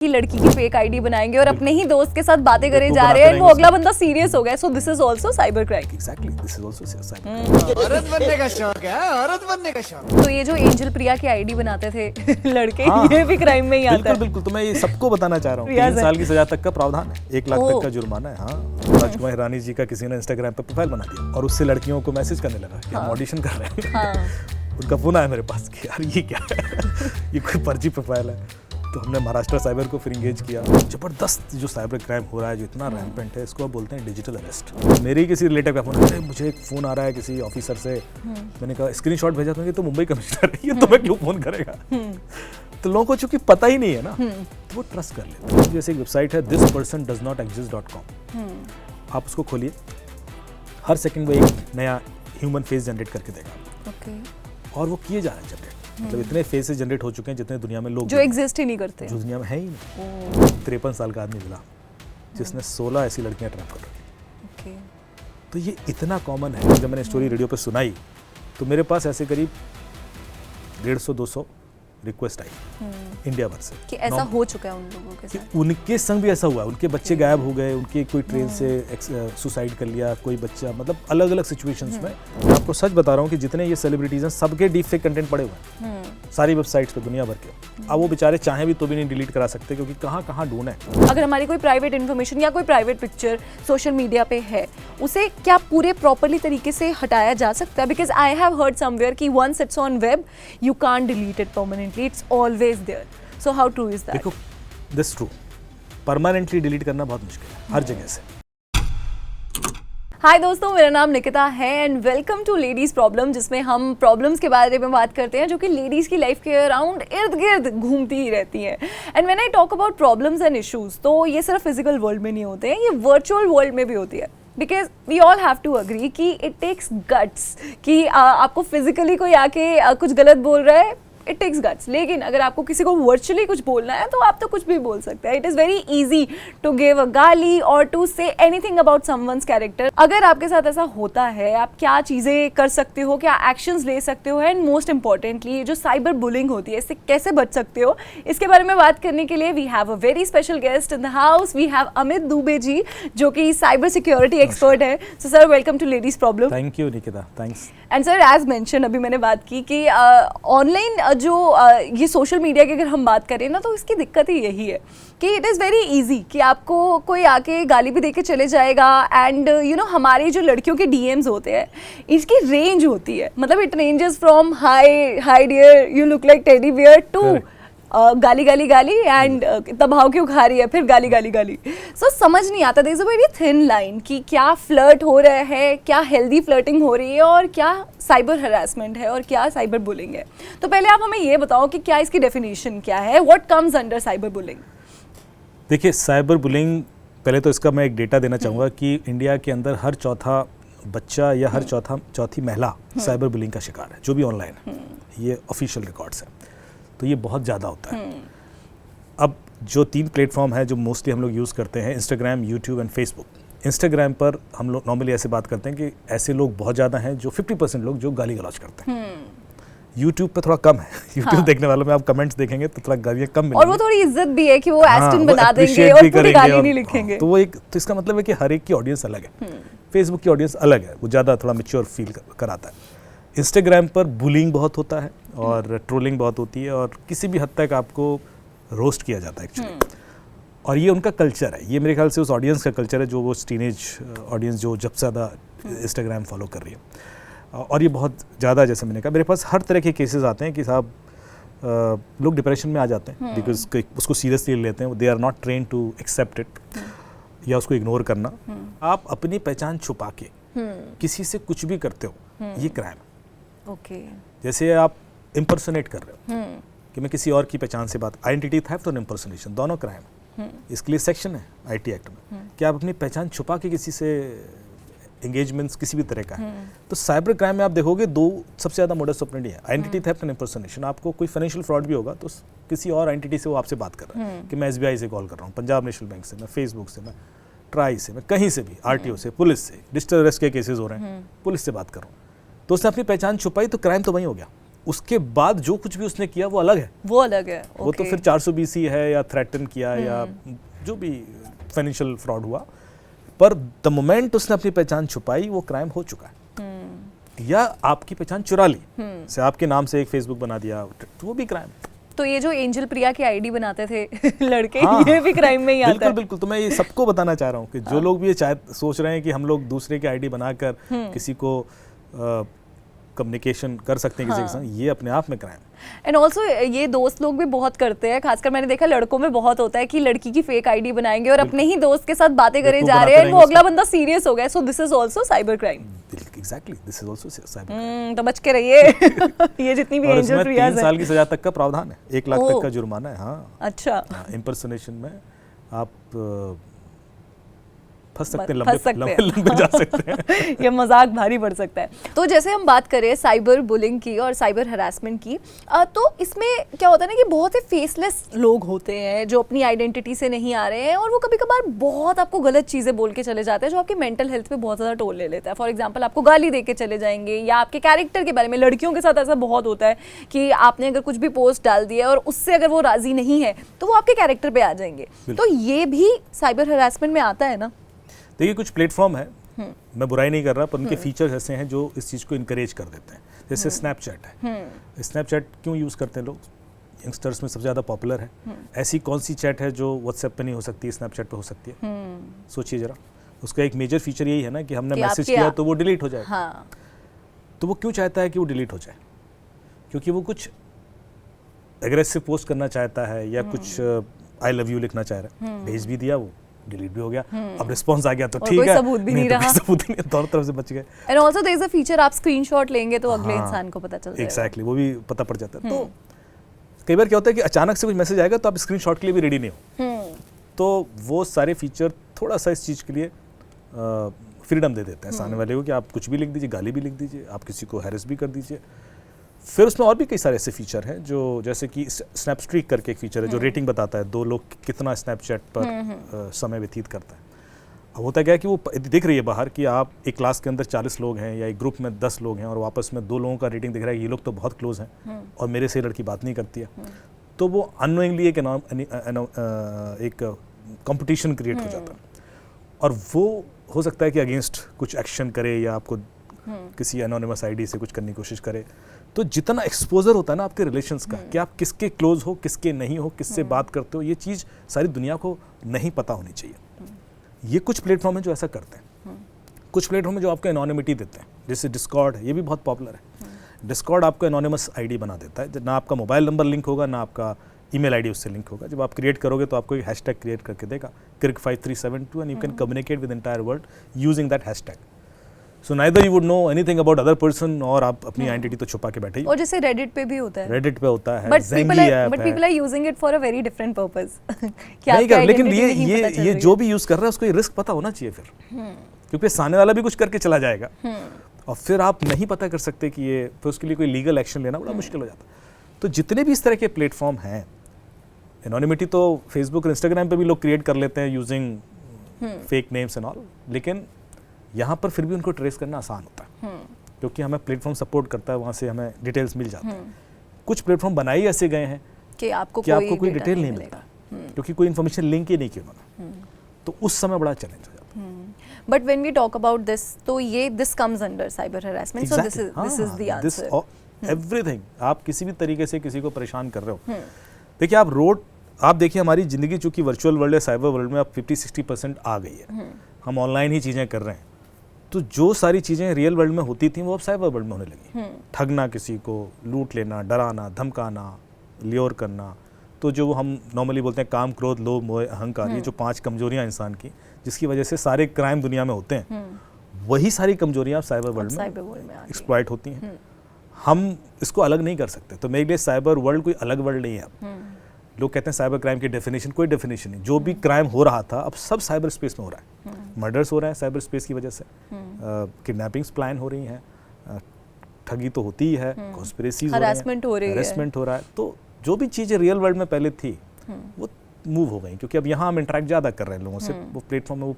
की लड़की की फेक आईडी बनाएंगे और अपने ही दोस्त के साथ बातें करे जा रहे हैं, वो अगला बंदा सीरियस हो गया। सो this is also cyber crime. Exactly, this is also cyber. औरत बनने का शौक है, औरत बनने का शौक। तो ये जो एंजल प्रिया की आईडी बनाते थे लड़के, ये भी क्राइम में ही आता बिल्कुल है। बिल्कुल, तो मैं ये सबको बताना चाह रहा हूँ। 3 साल की सजा तक का प्रावधान है, 1 लाख तक का जुर्माना है। हाँ, राजकुमार हिरानी जी का किसी ने इंस्टाग्राम पे प्रोफाइल बना दिया और उससे लड़कियों को मैसेज करने लगा कि हम ऑडिशन कर रहे हैं। उनका फोन आया मेरे पास कि यार ये क्या है, ये कोई फर्जी प्रोफाइल है। तो हमने महाराष्ट्र साइबर को फिर इंगेज किया। जबरदस्त जो साइबर क्राइम हो रहा है, जो इतना रैम्पेंट है, इसको आप बोलते हैं डिजिटल अरेस्ट। मेरे ही किसी रिलेटिव का फोन, अरे मुझे एक फ़ोन आ रहा है किसी ऑफिसर से, मैंने कहा स्क्रीनशॉट भेजा तो तो मुंबई कमिश्नर है, ये तुम्हें क्यों फ़ोन करेगा। तो लोगों को चूंकि पता ही नहीं है ना, तो वो ट्रस्ट कर लेते हैं। जैसे एक वेबसाइट है thispersondoesnotexist.com, आप उसको खोलिए, हर सेकंड वो एक नया ह्यूमन फेस जनरेट करके देगा। और वो किए जा रहे हैं जनरेट, मतलब इतने फेसेस जनरेट हो चुके हैं जितने दुनिया में लोग जो एग्जिस्ट ही नहीं करते, जो दुनिया में है ही नहीं। 53 साल का आदमी मिला जिसने 16 ऐसी लड़कियां ट्रैप कर रही। तो ये इतना कॉमन है। जब मैंने स्टोरी रेडियो पे सुनाई तो मेरे पास ऐसे करीब 150-200 रिक्वेस्ट आई इंडिया भर से कि ऐसा हो चुका है उन लोगों के साथ। उनके संग भी ऐसा हुआ, उनके बच्चे गायब हो गए, उनके कोई ट्रेन से सुसाइड कर लिया, कोई बच्चा, मतलब अलग अलग सिचुएशंस में। मैं आपको सच बता रहा हूँ कि जितने ये सेलिब्रिटीज हैं सबके डीप फेक कंटेंट पड़े हुए हैं सारी वेबसाइट्स पे दुनिया भर के। अब वो बेचारे चाहे भी तो भी नहीं डिलीट करा सकते, क्योंकि कहाँ कहाँ ढूंढे। अगर हमारी कोई प्राइवेट इन्फॉर्मेशन या कोई प्राइवेट पिक्चर सोशल मीडिया पे है, उसे क्या पूरे प्रॉपरली तरीके से हटाया जा सकता है? Because I have heard somewhere कि once it's on web you can't delete it permanently, it's always there. So how true is that? देखो, दिस ट्रू, परमानेंटली डिलीट करना बहुत मुश्किल है हर जगह से। हाय दोस्तों, मेरा नाम निकिता है and welcome to ladies problem, जिसमें हम प्रॉब्लम्स के बारे में बात करते हैं जो कि लेडीज़ की लाइफ के अराउंड इर्द गिर्द घूमती ही रहती हैं। And when I talk about problems and issues, तो ये सिर्फ फिजिकल वर्ल्ड में नहीं होते हैं, ये वर्चुअल वर्ल्ड में भी होती है। Because we all have to agree कि इट टेक्स गट्स कि आपको फिजिकली कोई आके कुछ गलत बोल रहा है, इट टेक्स गट्स। लेकिन अगर आपको किसी को वर्चुअली कुछ बोलना है तो आप तो कुछ भी बोल सकते हैं। It is very easy to give a गाली और to say anything about someone's character. अगर आपके साथ ऐसा होता है, आप क्या चीज़ें कर सकते हो, क्या एक्शंस ले सकते हो, एंड मोस्ट इंपॉर्टेंटली जो साइबर बुलिंग होती है इससे कैसे बच सकते हो, इसके बारे में बात करने के लिए we have a very special guest in the house. We have Amit Dubey ji, जो कि साइबर सिक्योरिटी एक्सपर्ट है। So sir, welcome to ladies problem. Thank you Nikita, thanks. And sir, as mention, अभी मैंने बात की कि ऑनलाइन जो ये सोशल मीडिया की अगर हम बात करें ना, तो इसकी दिक्कत ही यही है कि इट इज़ वेरी इजी कि आपको कोई आके गाली भी दे के चले जाएगा। एंड यू नो, हमारी जो लड़कियों के डीएम्स होते हैं, इसकी रेंज होती है, मतलब it ranges from hi dear you look like teddy bear to गाली गाली गाली एंड इतना भाव क्यों खा रही है, फिर गाली गाली गाली। सो समझ नहीं आता, there is a very thin line कि क्या फ्लर्ट हो रहा है, क्या हेल्दी फ्लर्टिंग हो रही है, और क्या साइबर हरासमेंट है, और क्या साइबर बुलिंग है। तो पहले आप हमें ये बताओ कि क्या इसकी डेफिनेशन क्या है, what comes under cyber bullying? देखिए, साइबर बुलिंग, पहले तो इसका मैं एक डेटा देना चाहूँगा कि इंडिया के अंदर हर चौथा बच्चा या हर चौथी महिला साइबर बुलिंग का शिकार है, जो भी ऑनलाइन है। ये ऑफिशियल रिकॉर्ड्स हैं, तो ये बहुत ज़्यादा होता है। अब जो 3 प्लेटफॉर्म है जो मोस्टली हम लोग यूज़ करते हैं, Instagram, YouTube and Facebook. Instagram पर हम लोग नॉर्मली ऐसे बात करते हैं कि ऐसे लोग बहुत ज़्यादा हैं जो 50% लोग जो गाली गलौज करते हैं। यूट्यूब पे थोड़ा कम है। यूट्यूब देखने वालों में आप कमेंट्स देखेंगे तो थोड़ा गालियाँ कम मिलेंगी, और वो थोड़ी इज्जत भी है कि वो एस्टन बना देंगे और पूरी गाली नहीं लिखेंगे। तो वो एक, तो इसका मतलब है कि हर एक की ऑडियंस अलग है। फेसबुक की ऑडियंस अलग है, वो ज़्यादा थोड़ा मैच्योर फील कराता है। इंस्टाग्राम पर बुलिंग बहुत होता है और ट्रोलिंग बहुत होती है, और किसी भी हद तक आपको रोस्ट किया जाता है एक्चुअली। और ये उनका कल्चर है, ये मेरे ख्याल से उस ऑडियंस का कल्चर है जो वो टीनेज ऑडियंस जो जब से ज़्यादा इंस्टाग्राम फॉलो कर रही है। और ये बहुत ज़्यादा, जैसे मैंने कहा, मेरे पास हर तरह के केसेस आते हैं कि साहब लोग डिप्रेशन में आ जाते हैं बिकॉज उसको सीरियसली लेते हैं, they are not train to accept it या उसको इग्नोर करना। आप अपनी पहचान छुपा के किसी से कुछ भी करते हो, ये क्राइम है। जैसे आप इम्पर्सोनेट कर रहे हो कि मैं किसी और की पहचान से बात, आइडेंटिटी थेफ्ट और इम्पर्सोनेशन दोनों क्राइम है। इसके लिए सेक्शन है आईटी एक्ट में कि आप अपनी पहचान छुपा के किसी से एंगेजमेंट्स किसी भी तरह का है। तो साइबर क्राइम में आप देखोगे 2 सबसे ज़्यादा मोडस ऑपरेंडी है, आइडेंटिटी थेफ्ट एंड इम्पर्सोनेशन। आपको कोई फाइनेंशियल फ्रॉड भी होगा तो किसी और आइडेंटिटी से वो आपसे बात कर रहा है कि मैं एसबीआई से कॉल कर रहा हूँ, पंजाब नेशनल बैंक से, मैं फेसबुक से, मैं ट्राई से, मैं कहीं से भी, आरटीओ से, पुलिस से, डिजिटल अरेस्ट के केसेस हो रहे हैं, पुलिस से बात कर रहा हूँ। तो उसने अपनी पहचान छुपाई तो क्राइम तो वहीं हो गया। उसके बाद जो कुछ भी उसने किया वो अलग है, वो अलग है। वो तो फिर 420 ही है या थ्रेटन किया या जो भी फाइनेंशियल फ्रॉड हुआ, पर द मोमेंट उसने अपनी पहचान छुपाई वो क्राइम हो चुका है। या आपकी पहचान चुरा ली, से आपके नाम से एक फेसबुक बना दिया, तो वो भी क्राइम। तो ये जो एंजल प्रिया की आईडी बनाते थे लड़के, हाँ, ये भी क्राइम में ही आता है। बिल्कुल। तो मैं ये सबको बताना चाह रहा हूँ कि जो लोग भी ये सोच रहे हैं कि हम लोग दूसरे की आईडी बनाकर किसी को कम्युनिकेशन कर सकते हैं किसी के साथ, ये अपने आप में क्राइम। एंड ऑल्सो ये दोस्त लोग भी बहुत करते हैं, खासकर मैंने देखा लड़कों में बहुत होता है कि लड़की की फेक आईडी बनाएंगे और अपने ही दोस्त के साथ बातें करे जा रहे हैं, वो अगला बंदा सीरियस हो गया। सो this is also cyber crime. Exactly, this is also cyber. तो बच के रहिए। ये जितनी भी एंजल प्रिया है, 3 साल की सजा तक का प्रावधान है, 1 लाख तक का जुर्माना है। हाँ, अच्छा, इंपर्सोनेशन में आप फंस सकते हैं, लंबे लंबे जा सकते हैं। ये मजाक भारी पड़ सकता है। तो जैसे हम बात करें साइबर बुलिंग की और साइबर हरासमेंट की, तो इसमें क्या होता है ना कि बहुत से फेसलेस लोग होते हैं जो अपनी आइडेंटिटी से नहीं आ रहे हैं, और वो कभी कभार बहुत आपको गलत चीज़ें बोल के चले जाते हैं जो आपकी मेंटल हेल्थ पे बहुत ज़्यादा टोल ले लेता है। फॉर एग्जाम्पल, आपको गाली दे के चले जाएंगे या आपके कैरेक्टर के बारे में। लड़कियों के साथ ऐसा बहुत होता है कि आपने अगर कुछ भी पोस्ट डाल दिया और उससे अगर वो राजी नहीं है तो वो आपके कैरेक्टर पे आ जाएंगे। तो ये भी साइबर हरासमेंट में आता है ना? देखिए, कुछ प्लेटफॉर्म है, मैं बुराई नहीं कर रहा, पर उनके फीचर्स ऐसे हैं जो इस चीज़ को इनकरेज कर देते हैं। जैसे स्नैपचैट है। स्नैपचैट क्यों यूज़ करते हैं लोग? यंगस्टर्स में सबसे ज़्यादा पॉपुलर है। ऐसी कौन सी चैट है जो व्हाट्सएप पे नहीं हो सकती, स्नैपचैट पे हो सकती है? सोचिए जरा। उसका एक मेजर फीचर यही है ना कि हमने मैसेज किया तो वो डिलीट हो जाए। तो वो क्यों चाहता है कि वो डिलीट हो जाए? क्योंकि वो कुछ एग्रेसिव पोस्ट करना चाहता है या कुछ आई लव यू लिखना चाह रहा है, भेज भी दिया, वो डिलीट भी हो गया। अब रिस्पांस आ गया तो ठीक है, कोई सबूत भी नहीं रहा, सबूत नहीं, दोनों तरफ से बच गए। And also there is a feature, आप स्क्रीनशॉट लेंगे तो अगले इंसान को पता चल जाएगा। एग्जैक्टली, वो भी पता पड़ जाता है। तो कई बार क्या होता है कि अचानक से कुछ मैसेज आएगा तो आप स्क्रीनशॉट के लिए भी रेडी नहीं हो, तो वो सारे फीचर थोड़ा सा इस चीज़ के लिए फ्रीडम दे देते हैं सामने वाले को कि आप कुछ भी लिख दीजिए, गाली भी लिख दीजिए, आप किसी को हैरेस भी कर दीजिए। फिर उसमें और भी कई सारे ऐसे फीचर हैं जो, जैसे कि स्नैपस्ट्रीक करके एक फीचर है जो रेटिंग बताता है 2 लोग कितना स्नैपचैट पर समय व्यतीत करता है। अब होता क्या है कि वो दिख रही है बाहर कि आप एक क्लास के अंदर 40 लोग हैं या एक ग्रुप में 10 लोग हैं और आपस में 2 लोगों का रेटिंग दिख रहा है, ये लोग तो बहुत क्लोज हैं और मेरे से लड़की बात नहीं करती है, तो वो अननोइंगली एक कंपटीशन क्रिएट हो जाता है और वो हो सकता है कि अगेंस्ट कुछ एक्शन करे या आपको किसी एनोनिमस आईडी से कुछ करने की कोशिश करे। तो जितना एक्सपोजर होता है ना आपके रिलेशंस का, कि आप किसके क्लोज हो, किसके नहीं हो, किससे बात करते हो, ये चीज़ सारी दुनिया को नहीं पता होनी चाहिए। ये कुछ प्लेटफॉर्म है जो ऐसा करते हैं। कुछ प्लेटफॉर्म है जो आपको एनोनिमिटी देते हैं, जैसे डिस्कॉर्ड है, ये भी बहुत पॉपुलर है। डिस्कॉर्ड आपको एनोनिमस आईडी बना देता है, ना आपका मोबाइल नंबर लिंक होगा ना आपका ईमेल आईडी उससे लिंक होगा। जब आप क्रिएट करोगे तो आपको एक हैशटैग क्रिएट करके देगा, Kirk5372, and you can communicate with entire world using that hashtag. So neither you would know anything about other person, और आप अपनी आइडेंटिटी तो छुपा के बैठे ही। और जैसे रेडिट पे भी होता है, रेडिट पे होता है, बट Zenly ऐप है। People are using it for a very different purpose. नहीं कर, लेकिन ये जो भी यूज कर रहा है उसको ये रिस्क पता होना चाहिए फिर, क्योंकि सामने वाला भी कुछ करके चला जाएगा और फिर आप नहीं पता कर सकते कि ये, फिर उसके लिए कोई लीगल एक्शन लेना बड़ा मुश्किल हो जाता है। तो जितने भी इस तरह के प्लेटफॉर्म हैं, एनोनिमिटी तो फेसबुक और इंस्टाग्राम पे भी लोग क्रिएट कर लेते हैं using fake names and all, लेकिन यहाँ पर फिर भी उनको ट्रेस करना आसान होता है क्योंकि हमें प्लेटफॉर्म सपोर्ट करता है, वहाँ से हमें डिटेल्स मिल जाते हैं। कुछ प्लेटफॉर्म बनाए ऐसे गए हैं कि आपको कोई डिटेल नहीं मिलता क्योंकि कोई इन्फॉर्मेशन लिंक ही नहीं की उन्होंने, तो उस समय बड़ा चैलेंज हो जाता है। But when we talk about this, तो ये this comes under cyber harassment, so this is the answer. Everything, आप किसी भी तरीके से किसी को परेशान कर रहे हो। देखिए, आप देखिए हमारी ज़िंदगी चूँकि वर्चुअल वर्ल्ड या साइबर वर्ल्ड में अब 50-60% आ गई है, हम ऑनलाइन ही चीज़ें कर रहे हैं, तो जो सारी चीज़ें रियल वर्ल्ड में होती थी वो अब साइबर वर्ल्ड में होने लगी। ठगना, किसी को लूट लेना, डराना, धमकाना, ल्योर करना, तो जो हम नॉर्मली बोलते हैं काम, क्रोध, लोभ, मोह, अहंकार, ये जो 5 कमजोरियां इंसान की जिसकी वजह से सारे क्राइम दुनिया में होते हैं, वही सारी कमजोरियां साइबर वर्ल्ड में एक्सप्लॉइट होती हैं। हम इसको अलग नहीं कर सकते, तो मेरे लिए साइबर वर्ल्ड कोई अलग वर्ल्ड नहीं है। लोग कहते हैं साइबर क्राइम की डेफिनेशन, कोई डेफिनेशन नहीं। जो भी क्राइम हो रहा था अब सब साइबर स्पेस में हो रहा है। मर्डर्स हो रहे हैं साइबर स्पेस की वजह से, किडनैपिंग्स प्लान हो रही हैं, ठगी तो होती ही है, कॉन्स्पिरेसीज हो रही हैं, हैरेसमेंट हो रहा है। तो जो भी चीज़ें रियल वर्ल्ड में पहले थी वो मूव हो गई, क्योंकि अब यहाँ हम इंटरेक्ट ज़्यादा कर रहे हैं लोगों से, वो प्लेटफॉर्म में वो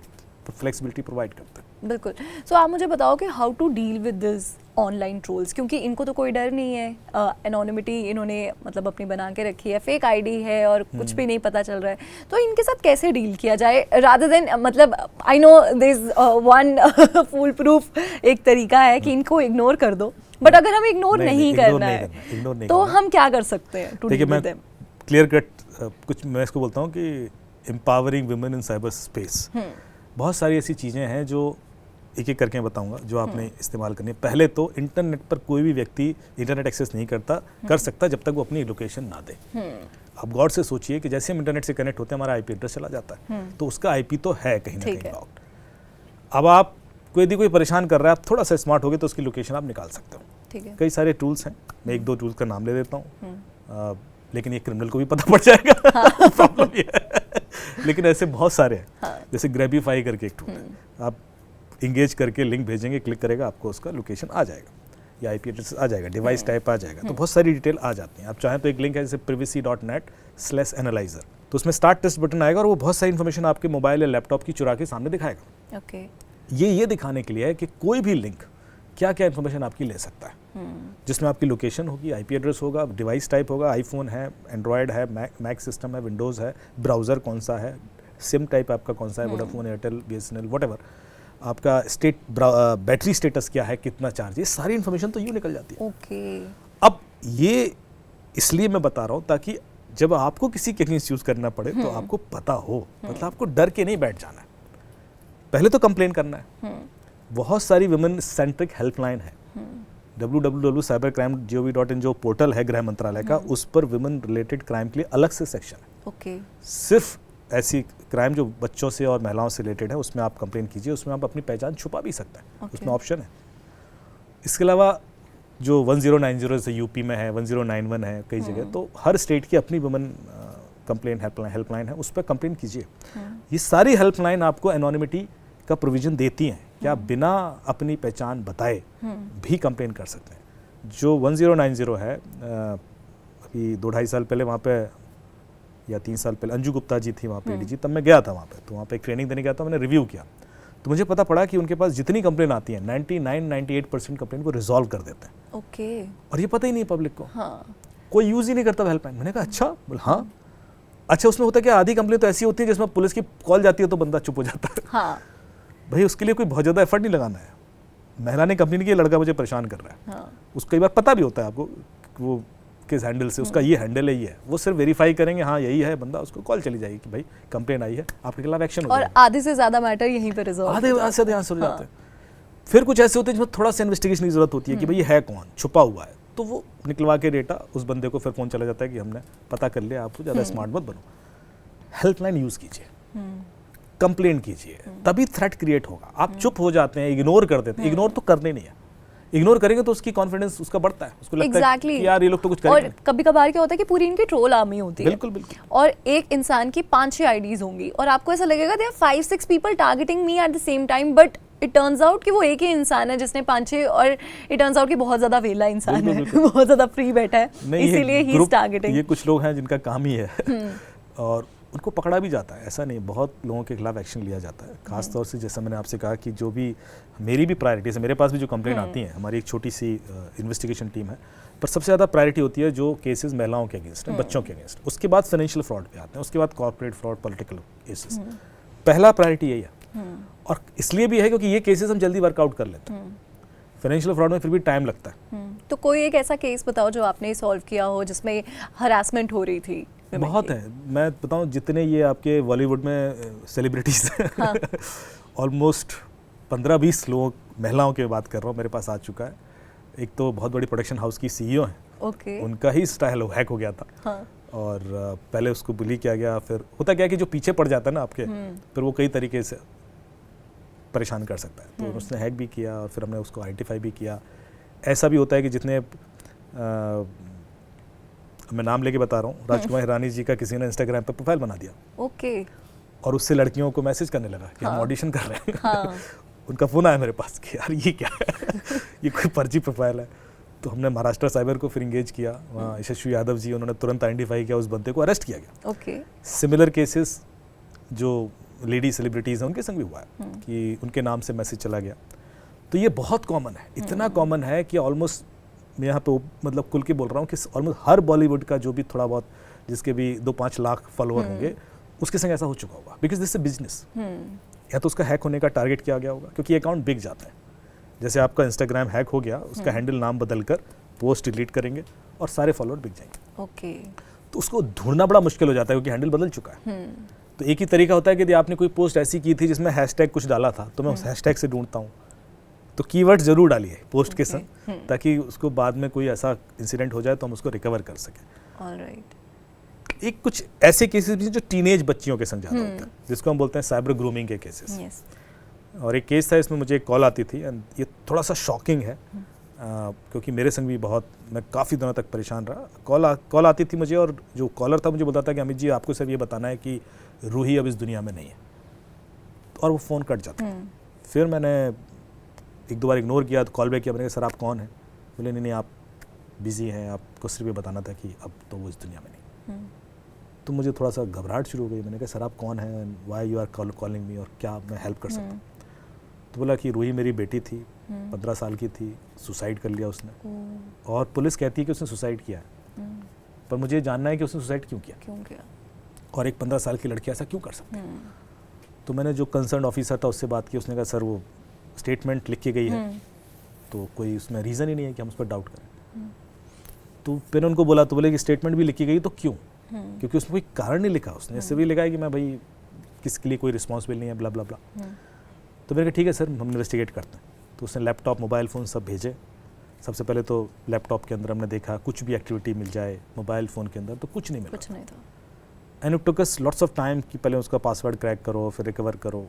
फ्लेक्सिबिलिटी प्रोवाइड करते हैं। बिल्कुल। सो आप मुझे बताओ कि how to deal with this online trolls, क्योंकि इनको तो कोई डर नहीं है, एनोनिमिटी इन्होंने मतलब अपनी बना के रखी है, फेक आईडी है और कुछ भी नहीं पता चल रहा है, तो इनके साथ कैसे डील किया जाए रादर देन, मतलब I know this is one foolproof एक तरीका है कि इनको इग्नोर कर दो, बट अगर हम इग्नोर नहीं करना है तो हम क्या कर सकते हैं to deal with them? Clear cut कुछ मैं इसको बोलता हूँ कि empowering women in cyber space. बहुत सारी ऐसी चीज़ें हैं जो एक एक करके बताऊंगा जो आपने इस्तेमाल करनी है। पहले तो इंटरनेट पर कोई भी व्यक्ति इंटरनेट एक्सेस नहीं कर सकता जब तक वो अपनी लोकेशन ना दे। आप गौर से सोचिए कि जैसे हम इंटरनेट से कनेक्ट होते हैं हमारा आईपी एड्रेस चला जाता है, तो उसका आईपी तो है कहीं ना कहीं लॉक्ड। अब आप कोई परेशान कर रहा है, आप थोड़ा सा स्मार्ट हो गए तो उसकी लोकेशन आप निकाल सकते हो। ठीक है। कई सारे टूल्स हैं, मैं एक दो टूल्स का नाम ले देता हूँ, लेकिन ये क्रिमिनल को भी पता पड़ जाएगा। प्रॉब्लम ये है। लेकिन ऐसे बहुत सारे हैं, जैसे ग्रेबिफाई करके एक टूल है, आप इंगेज करके लिंक भेजेंगे, क्लिक करेगा, आपको उसका लोकेशन आ जाएगा या आईपी एड्रेस आ जाएगा, डिवाइस टाइप आ जाएगा, तो बहुत सारी डिटेल आ जाती हैं। आप चाहें तो एक लिंक है जैसे privacy.net/analyzer, तो उसमें स्टार्ट टेस्ट बटन आएगा और वो बहुत सारी इन्फॉर्मेशन आपके मोबाइल या लैपटॉप की चुरा के सामने दिखाएगा। ओके। ये दिखाने के लिए है कि कोई भी लिंक क्या क्या इन्फॉर्मेशन आपकी ले सकता है, जिसमें आपकी लोकेशन होगी, आईपी एड्रेस होगा, डिवाइस टाइप होगा, आईफोन है, एंड्रॉयड है, मैक सिस्टम है, विंडोज़ है, ब्राउज़र कौन सा है, सिम टाइप आपका कौन सा है, वोडाफोन, एयरटेल, BSNL, व्हाटएवर, आपका बैटरी स्टेटस क्या है, कितना चार्ज, ये सारी इन्फॉर्मेशन तो यूँ निकल जाती है। ओके। अब ये इसलिए मैं बता रहा हूँ ताकि जब आपको किसी के अगेंस्ट यूज़ करना पड़े तो आपको पता हो, मतलब आपको डर के नहीं बैठ जाना है। पहले तो कंप्लेन करना है। बहुत सारी वुमेन सेंट्रिक हेल्पलाइन है, www.cybercrime.gov.in जो पोर्टल है गृह मंत्रालय का, उस पर वुमेन रिलेटेड क्राइम के लिए अलग से सेक्शन है। ओके। सिर्फ ऐसी क्राइम जो बच्चों से और महिलाओं से रिलेटेड है उसमें आप कंप्लेन कीजिए, उसमें आप अपनी पहचान छुपा भी सकते हैं, उसमें ऑप्शन है। इसके अलावा जो 1090 जैसे यूपी में है, 1091 है कई जगह, तो हर स्टेट की अपनी वुमेन कंप्लेन हेल्पलाइन है, उस पर कंप्लेन कीजिए। ये सारी हेल्पलाइन आपको एनोनिमिटी का प्रोविजन देती हैं कि आप बिना अपनी पहचान बताए भी कंप्लेन कर सकते हैं। जो 1090 है, अभी 2-2.5 साल पहले वहाँ पे या 3 साल पहले अंजू गुप्ता जी थी वहाँ पे एडीजी, तब मैं गया था वहाँ पे, तो वहाँ पे एक ट्रेनिंग देने गया था, मैंने रिव्यू किया, तो मुझे पता पड़ा कि उनके पास जितनी कंप्लेन आती है 99-98% कंप्लेन को रिजॉल्व कर देते हैं। ओके। और ये पता ही नहीं पब्लिक को। हाँ। कोई यूज़ ही नहीं करता हेल्पलाइन। मैंने कहा अच्छा, बोला हाँ। अच्छा, उसमें होता है कि आधी कंप्लेन तो ऐसी होती है जिसमें पुलिस की कॉल जाती है तो बंदा चुप हो जाता है। हाँ। भाई उसके लिए कोई बहुत ज़्यादा एफर्ट नहीं लगाना है। महिला ने कंप्लेन की, लड़का मुझे परेशान कर रहा है, हाँ। उसको कई बार पता भी होता है आपको वो किस हैंडल से, उसका ये हैंडल है, ये है, वो सिर्फ वेरीफाई करेंगे हाँ यही है बंदा, उसको कॉल चली जाएगी कि भाई कंप्लेन आई है, आपके खिलाफ एक्शन हो और आधे से ज़्यादा मैटर यहीं पे रिजॉल्व आधे से ध्यान से हो जाते हैं। फिर कुछ ऐसे होते हैं जिसमें थोड़ा सा इन्वेस्टिगेशन की जरूरत होती है कि भाई ये है कौन, छुपा हुआ है, तो वो निकलवा के डेटा उस बंदे को फिर फोन चला जाता है कि हमने पता कर लिया, आपको ज़्यादा स्मार्ट मत बनो। हेल्पलाइन यूज़ कीजिए, कंप्लेन कीजिए, तभी थ्रेट क्रिएट होगा। आप चुप हो जाते हैं, इग्नोर कर देते हैं, इग्नोर तो करने नहीं है। इग्नोर करेंगे तो उसकी कॉन्फिडेंस उसका बढ़ता है, उसको लगता है कि यार ये लोग तो कुछ करेंगे। और कभी कभार क्या होता है कि पूरी इनकी ट्रोल आर्मी होती है। बिल्कुल बिल्कुल। और एक इंसान की 5-6 आईडीज होंगी और आपको ऐसा लगेगा there 5-6 people targeting me at the same time, but it turns out कि वो एक ही इंसान है जिसने 5-6, और इट टर्न्स आउट कि बहुत ज्यादा वेला इंसान है, बहुत ज्यादा फ्री बैठा है, इसीलिए ही इज टारगेटिंग। ये कुछ लोग हैं जिनका काम ही है और उनको पकड़ा भी जाता है, ऐसा नहीं, बहुत लोगों के खिलाफ एक्शन लिया जाता है। खासतौर से जैसा मैंने आपसे कहा कि जो भी मेरी भी प्रायोरिटीज़ है, मेरे पास भी जो कंप्लेंट आती हैं, हमारी एक छोटी सी इन्वेस्टिगेशन टीम है, पर सबसे ज़्यादा प्रायोरिटी होती है जो केसेस महिलाओं के अगेंस्ट हैं, बच्चों के अगेंस्ट, उसके बाद फाइनेंशियल फ्रॉड पे आते हैं, उसके बाद कॉर्पोरेट फ्रॉड, पॉलिटिकल केसेस। पहला प्रायोरिटी यही है, और इसलिए भी है क्योंकि ये केसेस हम जल्दी वर्कआउट कर लेते हैं। फाइनेंशियल फ्रॉड में फिर भी टाइम लगता है। तो कोई एक ऐसा केस बताओ जो आपने सॉल्व किया हो जिसमें हरासमेंट हो रही थी? बहुत है, मैं बताऊं जितने ये आपके बॉलीवुड में सेलिब्रिटीज हैं, ऑलमोस्ट 15-20 लोग, महिलाओं की बात कर रहा हूँ, मेरे पास आ चुका है। एक तो बहुत बड़ी प्रोडक्शन हाउस की CEO हैं, ओके, उनका ही स्टाइल हैक हो गया था। हाँ। और पहले उसको बुली किया गया, फिर होता क्या कि जो पीछे पड़ जाता है ना आपके, फिर वो कई तरीके से परेशान कर सकता है, तो उसने हैक भी किया और फिर हमने उसको आइडेंटिफाई भी किया। ऐसा भी होता है कि जितने मैं नाम लेके बता रहा हूँ, राजकुमार हिरानी जी का किसी ने इंस्टाग्राम पे प्रोफाइल बना दिया, ओके, और उससे लड़कियों को मैसेज करने लगा कि हम ऑडिशन कर रहे हैं। हाँ। उनका फ़ोन आया मेरे पास कि यार ये क्या है, ये कोई फर्जी प्रोफाइल है। तो हमने महाराष्ट्र साइबर को फिर इंगेज किया, वहाँ यशस्वी यादव जी, उन्होंने तुरंत आइडेंटिफाई किया, उस बंदे को अरेस्ट किया गया। ओके। सिमिलर केसेस जो लेडी सेलिब्रिटीज़ हैं उनके संग भी हुआ है कि उनके नाम से मैसेज चला गया, तो ये बहुत कॉमन है, इतना कॉमन है कि ऑलमोस्ट मैं यहाँ पे मतलब खुल के बोल रहा हूँ कि ऑलमोस्ट हर बॉलीवुड का जो भी थोड़ा बहुत जिसके भी 2-5 लाख फॉलोअर होंगे उसके संग ऐसा हो चुका होगा, बिकॉज दिस इज बिजनेस। या तो उसका हैक होने का टारगेट किया गया होगा, क्योंकि अकाउंट बिक जाता है। जैसे आपका इंस्टाग्राम हैक हो गया, उसका हैंडल नाम बदलकर पोस्ट डिलीट करेंगे और सारे फॉलोअर बिक जाएंगे। ओके। तो उसको ढूंढना बड़ा मुश्किल हो जाता है, क्योंकि हैंडल बदल चुका है। तो एक ही तरीका होता है कि यदि आपने कोई पोस्ट ऐसी की थी जिसमें हैशटैग कुछ डाला था, तो मैं उस हैशटैग से ढूंढता हूँ। तो कीवर्ड जरूर डालिए पोस्ट के संग, ताकि उसको बाद में कोई ऐसा इंसिडेंट हो जाए तो हम उसको रिकवर कर सकें। ऑलराइट। एक कुछ ऐसे केसेस भी हैं जो टीनेज बच्चियों के संग ज़्यादा होते हैं, जिसको हम बोलते हैं साइबर ग्रूमिंग के केसेस। और एक केस था, इसमें मुझे एक कॉल आती थी, एंड ये थोड़ा सा शॉकिंग है, क्योंकि मेरे संग भी बहुत, मैं काफ़ी दिनों तक परेशान रहा। कॉल आती थी मुझे, और जो कॉलर था मुझे बताता कि अमित जी आपको सिर्फ ये बताना है कि रूही अब इस दुनिया में नहीं है, और वो फ़ोन कट जाता। फिर मैंने 1-2 बार इग्नोर किया, तो कॉल बैक किया, मैंने कहा सर आप कौन हैं? बोले नहीं आप बिज़ी हैं, आपको सिर्फ ये बताना था कि अब तो वो इस दुनिया में नहीं। तो मुझे थोड़ा सा घबराहट शुरू हो गई। मैंने कहा सर आप कौन हैं, why you are calling me, और क्या मैं हेल्प कर सकता हूँ? तो बोला कि रूही मेरी बेटी थी, 15 साल की थी, सुसाइड कर लिया उसने, और पुलिस कहती है कि उसने सुसाइड किया है, पर मुझे जानना है कि उसने सुसाइड क्यों किया, और एक 15 साल की लड़की ऐसा क्यों कर सकती है? तो मैंने जो कंसर्न ऑफिसर था उससे बात की, उसने कहा सर वो स्टेटमेंट लिख के गई है, तो कोई उसमें रीज़न ही नहीं है कि हम उस पर डाउट करें। तो मैंने उनको बोला, तो बोले कि स्टेटमेंट भी लिखी गई तो क्यों? क्योंकि उसमें कोई कारण नहीं लिखा उसने, इससे भी लिखा है कि मैं भाई किसके लिए कोई रिस्पॉन्सिबल नहीं है, ब्ला ब्ला ब्ला। तो मैंने कहा ठीक है सर, हम इन्वेस्टिगेट करते हैं। तो उसने लैपटॉप, मोबाइल फ़ोन सब भेजे। सबसे पहले तो लैपटॉप के अंदर हमने देखा कुछ भी एक्टिविटी मिल जाए, मोबाइल फ़ोन के अंदर तो कुछ नहीं मिला, कुछ नहीं था। And it took us lots of time कि पहले उसका पासवर्ड क्रैक करो, फिर रिकवर करो।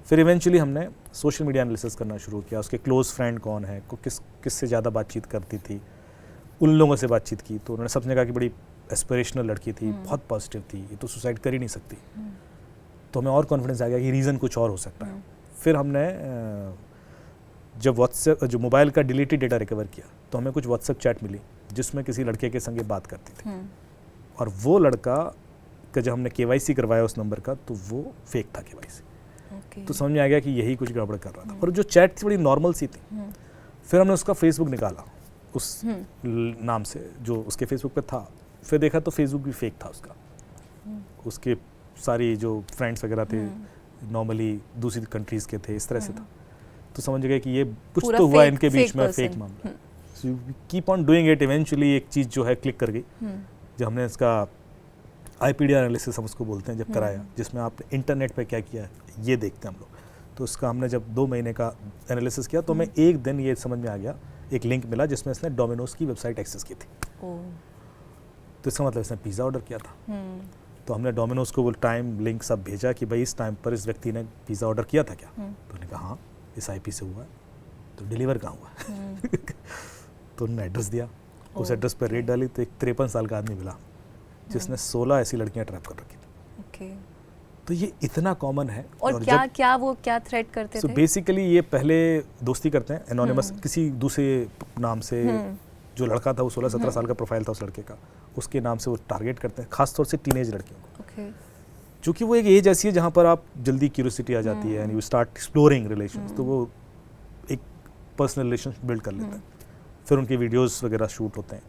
फिर इवेंचुअली हमने सोशल मीडिया एनालिसिस करना शुरू किया, उसके क्लोज फ्रेंड कौन है, किससे ज़्यादा बातचीत करती थी, उन लोगों से बातचीत की। तो उन्होंने सबने कहा कि बड़ी एस्पिरेशनल लड़की थी, बहुत पॉजिटिव थी, ये तो सुसाइड कर ही नहीं सकती। तो हमें और कॉन्फिडेंस आ गया कि रीज़न कुछ और हो सकता है। फिर हमने जब व्हाट्सएप, जो मोबाइल का डिलीटेड डेटा रिकवर किया, तो हमें कुछ व्हाट्सएप चैट मिली जिसमें किसी लड़के के संग बात करती थी, और वो लड़का का जब हमने KYC करवाया उस नंबर का, तो वो फेक था KYC। तो समझ में आ गया कि यही कुछ गड़बड़ कर रहा था, और जो चैट थी बड़ी नॉर्मल सी थी। फिर हमने उसका फेसबुक निकाला उस नाम से जो उसके फेसबुक पे था, फिर देखा तो फेसबुक भी फेक था उसका। उसके सारी जो फ्रेंड्स वगैरह थे नॉर्मली दूसरी कंट्रीज़ के थे, इस तरह से था। तो समझ गए कि ये कुछ तो हुआ इनके बीच में, फेक मामला। So you keep on doing it, eventually एक चीज़ जो है क्लिक कर गई। जब हमने इसका IPD एनालिसिस हम उसको बोलते हैं, जब कराया, जिसमें आपने इंटरनेट पे क्या किया है ये देखते हैं हम लोग। तो उसका हमने जब 2 महीने का एनालिसिस किया, तो हमें एक दिन ये समझ में आ गया, एक लिंक मिला जिसमें इसने डोमिनोज की वेबसाइट एक्सेस की थी। तो इसका मतलब इसने पिज़्ज़ा ऑर्डर किया था। तो हमने डोमिनोज को वो टाइम लिंक सब भेजा कि भाई इस टाइम पर इस व्यक्ति ने पिज़्ज़ा ऑर्डर किया था क्या? तो उन्होंने कहा हाँ इस IP से हुआ है। तो डिलीवर कहाँ हुआ है? तो उन्होंने एड्रेस दिया, उस एड्रेस पर रेट डाली, तो एक 53 साल का आदमी मिला जिसने 16 ऐसी लड़कियां ट्रैप कर रखी थी। तो ये इतना कॉमन है। और क्या थ्रेट करते थे? बेसिकली ये पहले दोस्ती करते हैं एनोनिमस किसी दूसरे नाम से। जो लड़का था वो 16-17 साल का प्रोफाइल था उस लड़के का, उसके नाम से वो टारगेट करते हैं, खासतौर से टीनेज लड़कियों को। क्योंकि वो एक एज ऐसी है जहाँ पर आप जल्दी क्यूरियोसिटी आ जाती है, and you start exploring relations. तो वो एक पर्सनल रिलेशन बिल्ड कर लेते हैं, फिर उनके वीडियोस वगैरह शूट होते हैं,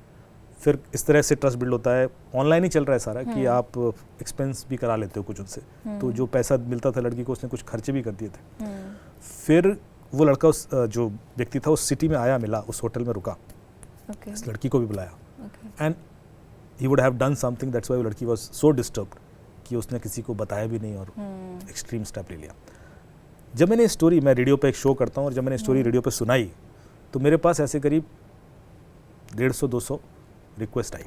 फिर इस तरह से ट्रस्ट बिल्ड होता है। ऑनलाइन ही चल रहा है सारा कि आप एक्सपेंस भी करा लेते हो कुछ उनसे। तो जो पैसा मिलता था लड़की को, उसने कुछ खर्चे भी कर दिए थे। फिर वो लड़का उस जो व्यक्ति था उस सिटी में आया, मिला, उस होटल में रुका, इस लड़की को भी बुलाया, and he would have done something, that's why वो लड़की वाज सो डिस्टर्ब्ड कि उसने किसी को बताया भी नहीं और एक्सट्रीम स्टेप ले लिया। जब मैंने स्टोरी, मैं रेडियो पे एक शो करता हूँ, और जब मैंने स्टोरी रेडियो पे सुनाई, तो मेरे पास ऐसे करीब 150-200 रिक्वेस्ट आई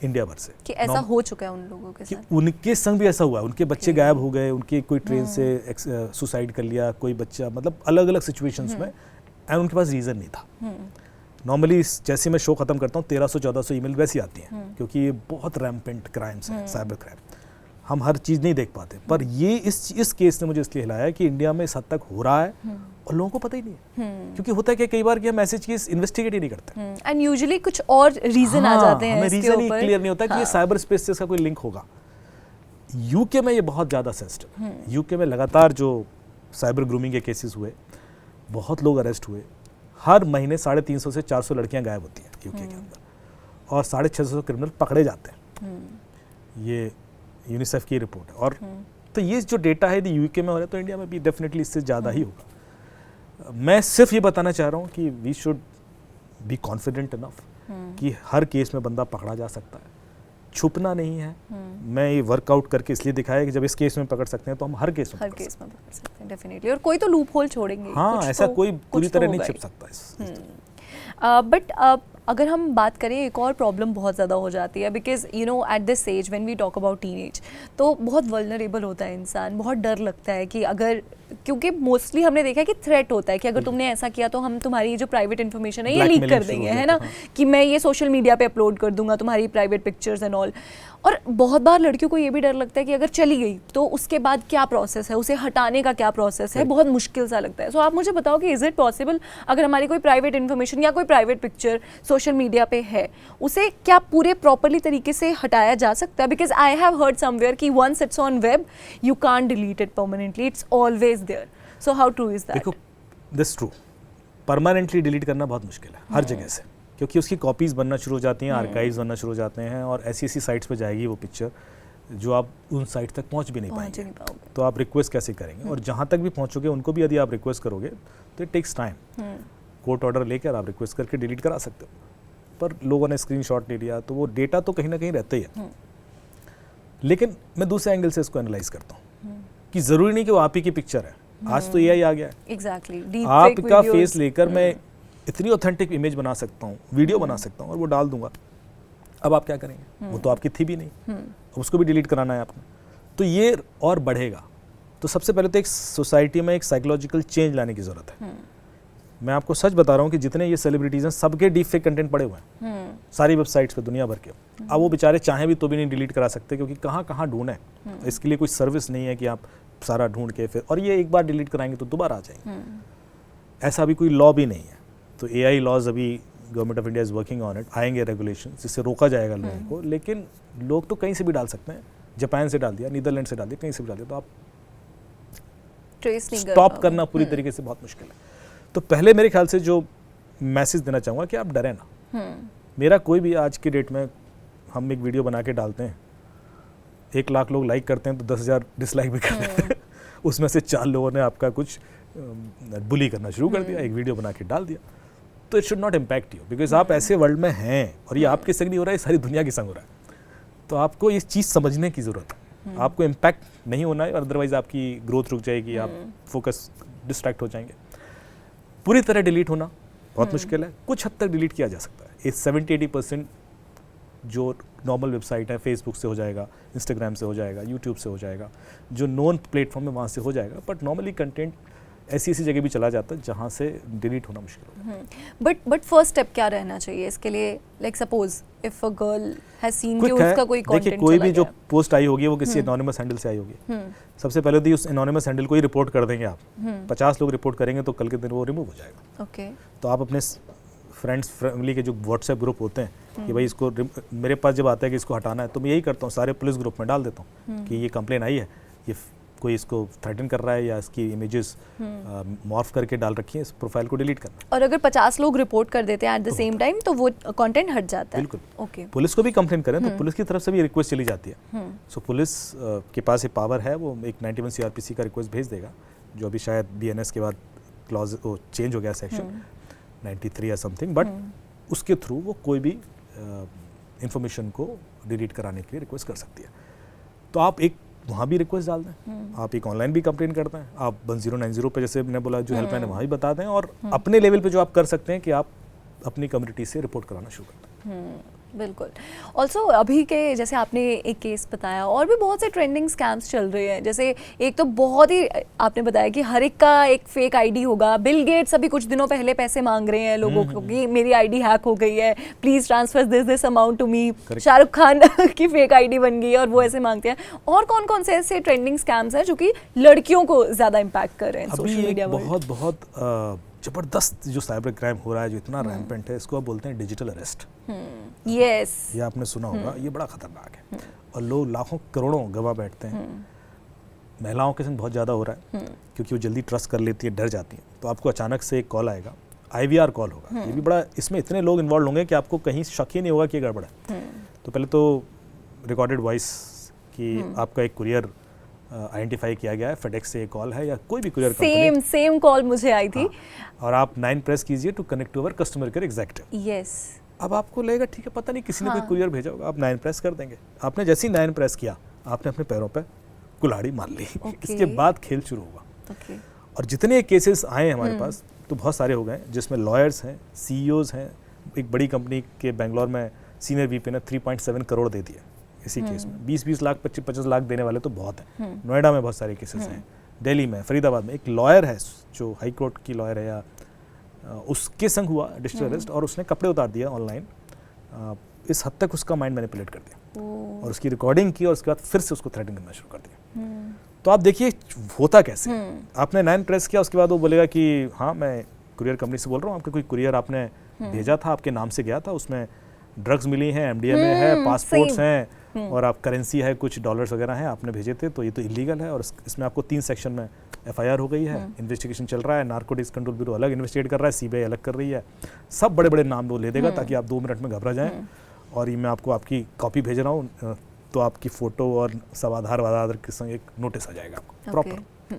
इंडिया भर से कि ऐसा हो चुका है उन लोगों के साथ, उनके संग भी ऐसा हुआ, उनके बच्चे गायब हो गए, उनके कोई ट्रेन से सुसाइड कर लिया, कोई बच्चा, मतलब अलग अलग सिचुएशंस में, एंड उनके पास रीज़न नहीं था। नॉर्मली जैसे मैं शो खत्म करता हूँ 1300-1400 ईमेल वैसी आती हैं, क्योंकि ये बहुत रैम्पेंट क्राइम्स हैं, साइबर क्राइम, हम हर चीज़ नहीं देख पाते। पर ये इस केस ने मुझे इसलिए हिलाया कि इंडिया में इस हद तक हो रहा है और लोगों को पता ही नहीं है। क्योंकि होता है कि कई बार कि हम मैसेज की इन्वेस्टिगेट ही नहीं करते, एंड यूजुअली कुछ और रीजन आ जाते हैं, हमें रीजन ही क्लियर नहीं होता कि ये साइबर स्पेस से इसका कोई लिंक होगा। यूके में ये बहुत ज़्यादा सेंसिटिव। यूके में लगातार जो साइबर ग्रूमिंग के केसेस हुए, बहुत लोग अरेस्ट हुए। हर महीने 350 से 400 लड़कियां गायब होती हैं यूके के अंदर, और 650 क्रिमिनल पकड़े जाते हैं। ये यूनिसेफ की रिपोर्ट है। और तो ये जो डेटा है यदि यूके में हो रहा है तो इंडिया में भी डेफिनेटली इससे ज़्यादा ही होगा। मैं सिर्फ ये बताना चाह रहा हूँ कि we should be confident enough कि हर केस में बंदा पकड़ा जा सकता है, छुपना नहीं है। मैं ये वर्कआउट करके इसलिए दिखाया कि जब इस केस में पकड़ सकते हैं तो हम हर केस में पकड़ सकते हैं डेफिनेटली, और कोई तो लूप होल छोड़ेंगे। हाँ, ऐसा कोई पूरी तरह नहीं छिप सकता इस बट अगर हम बात करें, एक और प्रॉब्लम बहुत ज़्यादा हो जाती है, because you know at this age when we talk about teenage, तो बहुत वल्नरेबल होता है इंसान, बहुत डर लगता है कि अगर, क्योंकि मोस्टली हमने देखा है कि थ्रेट होता है कि अगर तुमने ऐसा किया तो हम तुम्हारी जो प्राइवेट इन्फॉर्मेशन है ये लीक कर देंगे, है ना, कि मैं ये सोशल मीडिया पे अपलोड कर दूंगा तुम्हारी प्राइवेट पिक्चर्स एंड ऑल। और बहुत बार लड़कियों को ये भी डर लगता है कि अगर चली गई तो उसके बाद क्या प्रोसेस है, उसे हटाने का क्या प्रोसेस है, बहुत मुश्किल सा लगता है। सो आप मुझे बताओ कि इज़ इट पॉसिबल, अगर हमारी कोई प्राइवेट इन्फॉर्मेशन या कोई प्राइवेट पिक्चर सोशल मीडिया पे है, उसे क्या पूरे प्रॉपरली तरीके से हटाया जा सकता है? Because I have heard somewhere कि once it's on web you can't delete it permanently, it's always there. So how true is that? देखो, दिस ट्रू, परमानेंटली डिलीट करना बहुत मुश्किल है हर जगह से, क्योंकि उसकी कॉपीज़ बनना शुरू हो जाती हैं, आर्काइव्स बनना शुरू हो जाते हैं, और ऐसी साइट्स पे जाएगी वो पिक्चर जो आप उन साइट तक पहुंच भी नहीं पाएंगे। तो आप रिक्वेस्ट कैसे करेंगे? और जहां तक भी पहुंचोगे उनको भी यदि आप रिक्वेस्ट करोगे तो it takes time. Court order लेकर आप रिक्वेस्ट करके डिलीट करा सकते हो, पर लोगों ने स्क्रीनशॉट ले लिया तो वो डेटा तो कहीं ना कहीं रहता ही है। लेकिन मैं दूसरे एंगल से इसको एनालाइज करता हूँ कि ज़रूरी नहीं कि वो आप ही की पिक्चर है। आज तो AI आ गया है। एग्जैक्टली, आपका फेस लेकर मैं इतनी ऑथेंटिक इमेज बना सकता हूँ, वीडियो बना सकता हूँ और वो डाल दूंगा। अब आप क्या करेंगे? वो तो आपकी थी भी नहीं, उसको भी डिलीट कराना है आपने, तो ये और बढ़ेगा। तो सबसे पहले तो एक सोसाइटी में एक साइकोलॉजिकल चेंज लाने की ज़रूरत है। मैं आपको सच बता रहा हूँ कि जितने ये सेलिब्रिटीज़ हैं सबके डीप फेक कंटेंट पड़े हुए हैं सारी वेबसाइट्स पे दुनिया भर के। अब वो बेचारे चाहें भी तो भी नहीं डिलीट करा सकते, क्योंकि कहाँ कहाँ ढूंढें, इसके लिए कोई सर्विस नहीं है कि आप सारा ढूंढ के फिर, और ये एक बार डिलीट कराएंगे तो दोबारा आ जाएंगे। ऐसा भी कोई लॉ भी नहीं है। तो AI लॉज अभी government of India is working on it, आएंगे रेगुलेशन जिससे रोका जाएगा लोगों को। लेकिन लोग तो कहीं से भी डाल सकते हैं, जापान से डाल दिया, नीदरलैंड से डाल दिया, कहीं से भी डाल दिया, तो आप ट्रेस नहीं स्टॉप करना पूरी तरीके से बहुत मुश्किल है। तो पहले मेरे ख्याल से जो मैसेज देना चाहूँगा कि आप डरें ना। मेरा कोई भी आज की डेट में, हम एक वीडियो बना के डालते हैं, 1 लाख लोग लाइक करते हैं तो 10,000 डिसलाइक भी कर देते हैं। उसमें से 4 लोगों ने आपका कुछ बुली करना शुरू कर दिया, एक वीडियो बना के डाल दिया। तो it should not impact you, because आप ऐसे वर्ल्ड में हैं और ये आपके संग नहीं हो रहा है, सारी दुनिया के संग हो रहा है। तो आपको इस चीज़ समझने की ज़रूरत है। आपको इम्पैक्ट नहीं होना है, अदरवाइज आपकी ग्रोथ रुक जाएगी, आप फोकस डिस्ट्रैक्ट हो जाएंगे। पूरी तरह डिलीट होना बहुत मुश्किल है, कुछ हद तक डिलीट किया जा सकता है। इस 70-80% जो नॉर्मल वेबसाइट है, फेसबुक से हो जाएगा, इंस्टाग्राम से हो जाएगा, यूट्यूब से हो जाएगा, जो नॉन प्लेटफॉर्म है वहाँ से हो जाएगा। बट नॉर्मली कंटेंट ऐसी जगह भी चला जाता है जहाँ से डिलीट होना मुश्किल होता है। बट फर्स्ट स्टेप क्या रहना चाहिए इसके लिए? Like suppose if a girl has seen कि उसका कोई कंटेंट, देखिए कोई भी जो पोस्ट आई होगी वो किसी एनोनिमस हैंडल से आई होगी। सबसे पहले तो उस एनोनिमस हैंडल को ही रिपोर्ट कर देंगे आप। 50 लोग रिपोर्ट करेंगे तो कल के दिन वो रिमूव हो जाएगा। ओके, तो आप अपने फ्रेंड्स फैमिली के जो व्हाट्सएप ग्रुप होते हैं कि भाई इसको, मेरे पास जब आता है कि इसको हटाना है तो मैं यही करता हूँ, सारे पुलिस ग्रुप में डाल देता हूँ कि ये कंप्लेन आई है, ये कोई इसको थ्रेटन कर रहा है या इसकी इमेजेस मॉर्फ करके डाल रखी है, इस प्रोफाइल को डिलीट करना। और अगर 50 लोग रिपोर्ट कर देते हैं एट द सेम टाइम तो वो कंटेंट हट जाता है। बिल्कुल। ओके, पुलिस को भी कंप्लेन करें तो पुलिस की तरफ से भी रिक्वेस्ट चली जाती है। सो पुलिस के पास ये पावर है, वो एक 91 CRPC का रिक्वेस्ट भेज देगा, जो अभी शायद BNS के बाद क्लॉज वो चेंज हो गया सेक्शन 93 या समथिंग, बट उसके थ्रू वो कोई भी इंफॉर्मेशन को डिलीट कराने के लिए रिक्वेस्ट कर सकती है। तो आप एक वहाँ भी रिक्वेस्ट डाल दें, आप एक ऑनलाइन भी कंप्लेन करते हैं, आप 1090 पे जैसे मैंने बोला जो हेल्पलाइन है वहाँ भी बता दें, और अपने लेवल पे जो आप कर सकते हैं कि आप अपनी कम्युनिटी से रिपोर्ट कराना शुरू कर दें। बिल्कुल। ऑल्सो अभी के जैसे आपने एक केस बताया, और भी बहुत से ट्रेंडिंग स्कैम्स चल रहे हैं। जैसे एक तो बहुत ही आपने बताया कि हर एक का एक फेक आईडी होगा। बिल गेट्स अभी कुछ दिनों पहले पैसे मांग रहे हैं लोगों को कि मेरी आईडी हैक हो गई है, please transfer this amount to me. Shahrukh Khan की फेक आईडी बन गई है और वो ऐसे मांगते हैं। और कौन कौन से ऐसे ट्रेंडिंग स्कैम्स हैं जो कि लड़कियों को ज्यादा इम्पैक्ट कर रहे हैं सोशल मीडिया में? बहुत जबरदस्त जो साइबर क्राइम हो रहा है, जो इतना रैम्पेंट है, इसको आप बोलते हैं डिजिटल अरेस्ट। यस, ये आपने सुना होगा, ये बड़ा खतरनाक है और लोग लाखों करोड़ों गवा बैठते हैं। महिलाओं के संग बहुत ज़्यादा हो रहा है, क्योंकि वो जल्दी ट्रस्ट कर लेती है, डर जाती है। तो आपको अचानक से एक कॉल आएगा, IVR कॉल होगा, ये भी बड़ा, इसमें इतने लोग इन्वॉल्व होंगे कि आपको कहीं शक ही नहीं होगा कि ये गड़बड़ है। तो पहले तो रिकॉर्डेड वॉइस कि आपका एक कुरियर आइडेंटिफाई किया गया है, फेडेक्स से कॉल है या कोई भी कुरियर कंपनी। सेम कॉल मुझे आई थी। और आप 9 प्रेस कीजिए to connect to our customer care executive. Yes. अब आपको लगेगा ठीक है, पता नहीं किसी ने कोई कुरियर भेजा होगा, आप 9 प्रेस कर देंगे। आपने जैसे ही 9 प्रेस किया, आपने अपने पैरों पे कुल्हाड़ी मार ली। इसके बाद खेल शुरू हुआ। और जितने केसेस आए हमारे पास, तो बहुत सारे हो गए जिसमें लॉयर्स हैं, CEOs हैं। एक बड़ी कंपनी के बेंगलोर में सीनियर VP ने 3.7 करोड़ दे दिए इसी केस में। 20-20 लाख 25-25 लाख देने वाले तो बहुत हैं। नोएडा में बहुत सारे केसेस हैं, दिल्ली में, फरीदाबाद में। एक लॉयर है जो हाई कोर्ट की लॉयर है, या उसके संग हुआ डिजिटल अरेस्ट, और उसने कपड़े उतार दिया ऑनलाइन। इस हद तक उसका माइंड मैनिपुलेट कर दिया और उसकी रिकॉर्डिंग की, और उसके बाद फिर से उसको थ्रेटन करना शुरू कर दिया। तो आप देखिए होता कैसे। आपने 9 प्रेस किया, उसके बाद वो बोलेगा कि हाँ मैं कुरियर कंपनी से बोल रहा हूँ, आपका कोई कुरियर आपने भेजा था, आपके नाम से गया था, उसमें ड्रग्स मिली हैं, MDMA है, पासपोर्ट्स हैं, और आप करेंसी है, कुछ डॉलर्स वगैरह हैं, आपने भेजे थे, तो ये तो इलीगल है। और इसमें आपको 3 सेक्शन में FIR हो गई है, इन्वेस्टिगेशन चल रहा है, नार्कोटिक्स कंट्रोल ब्यूरो अलग इन्वेस्टिगेट कर रहा है, CBI अलग कर रही है। सब बड़े बड़े नाम वो ले देगा ताकि आप 2 मिनट में घबरा जाएं। और ये मैं आपको आपकी कॉपी भेज रहा हूँ, तो आपकी फ़ोटो और सब आधार के संग एक नोटिस आ जाएगा आपको प्रॉपर।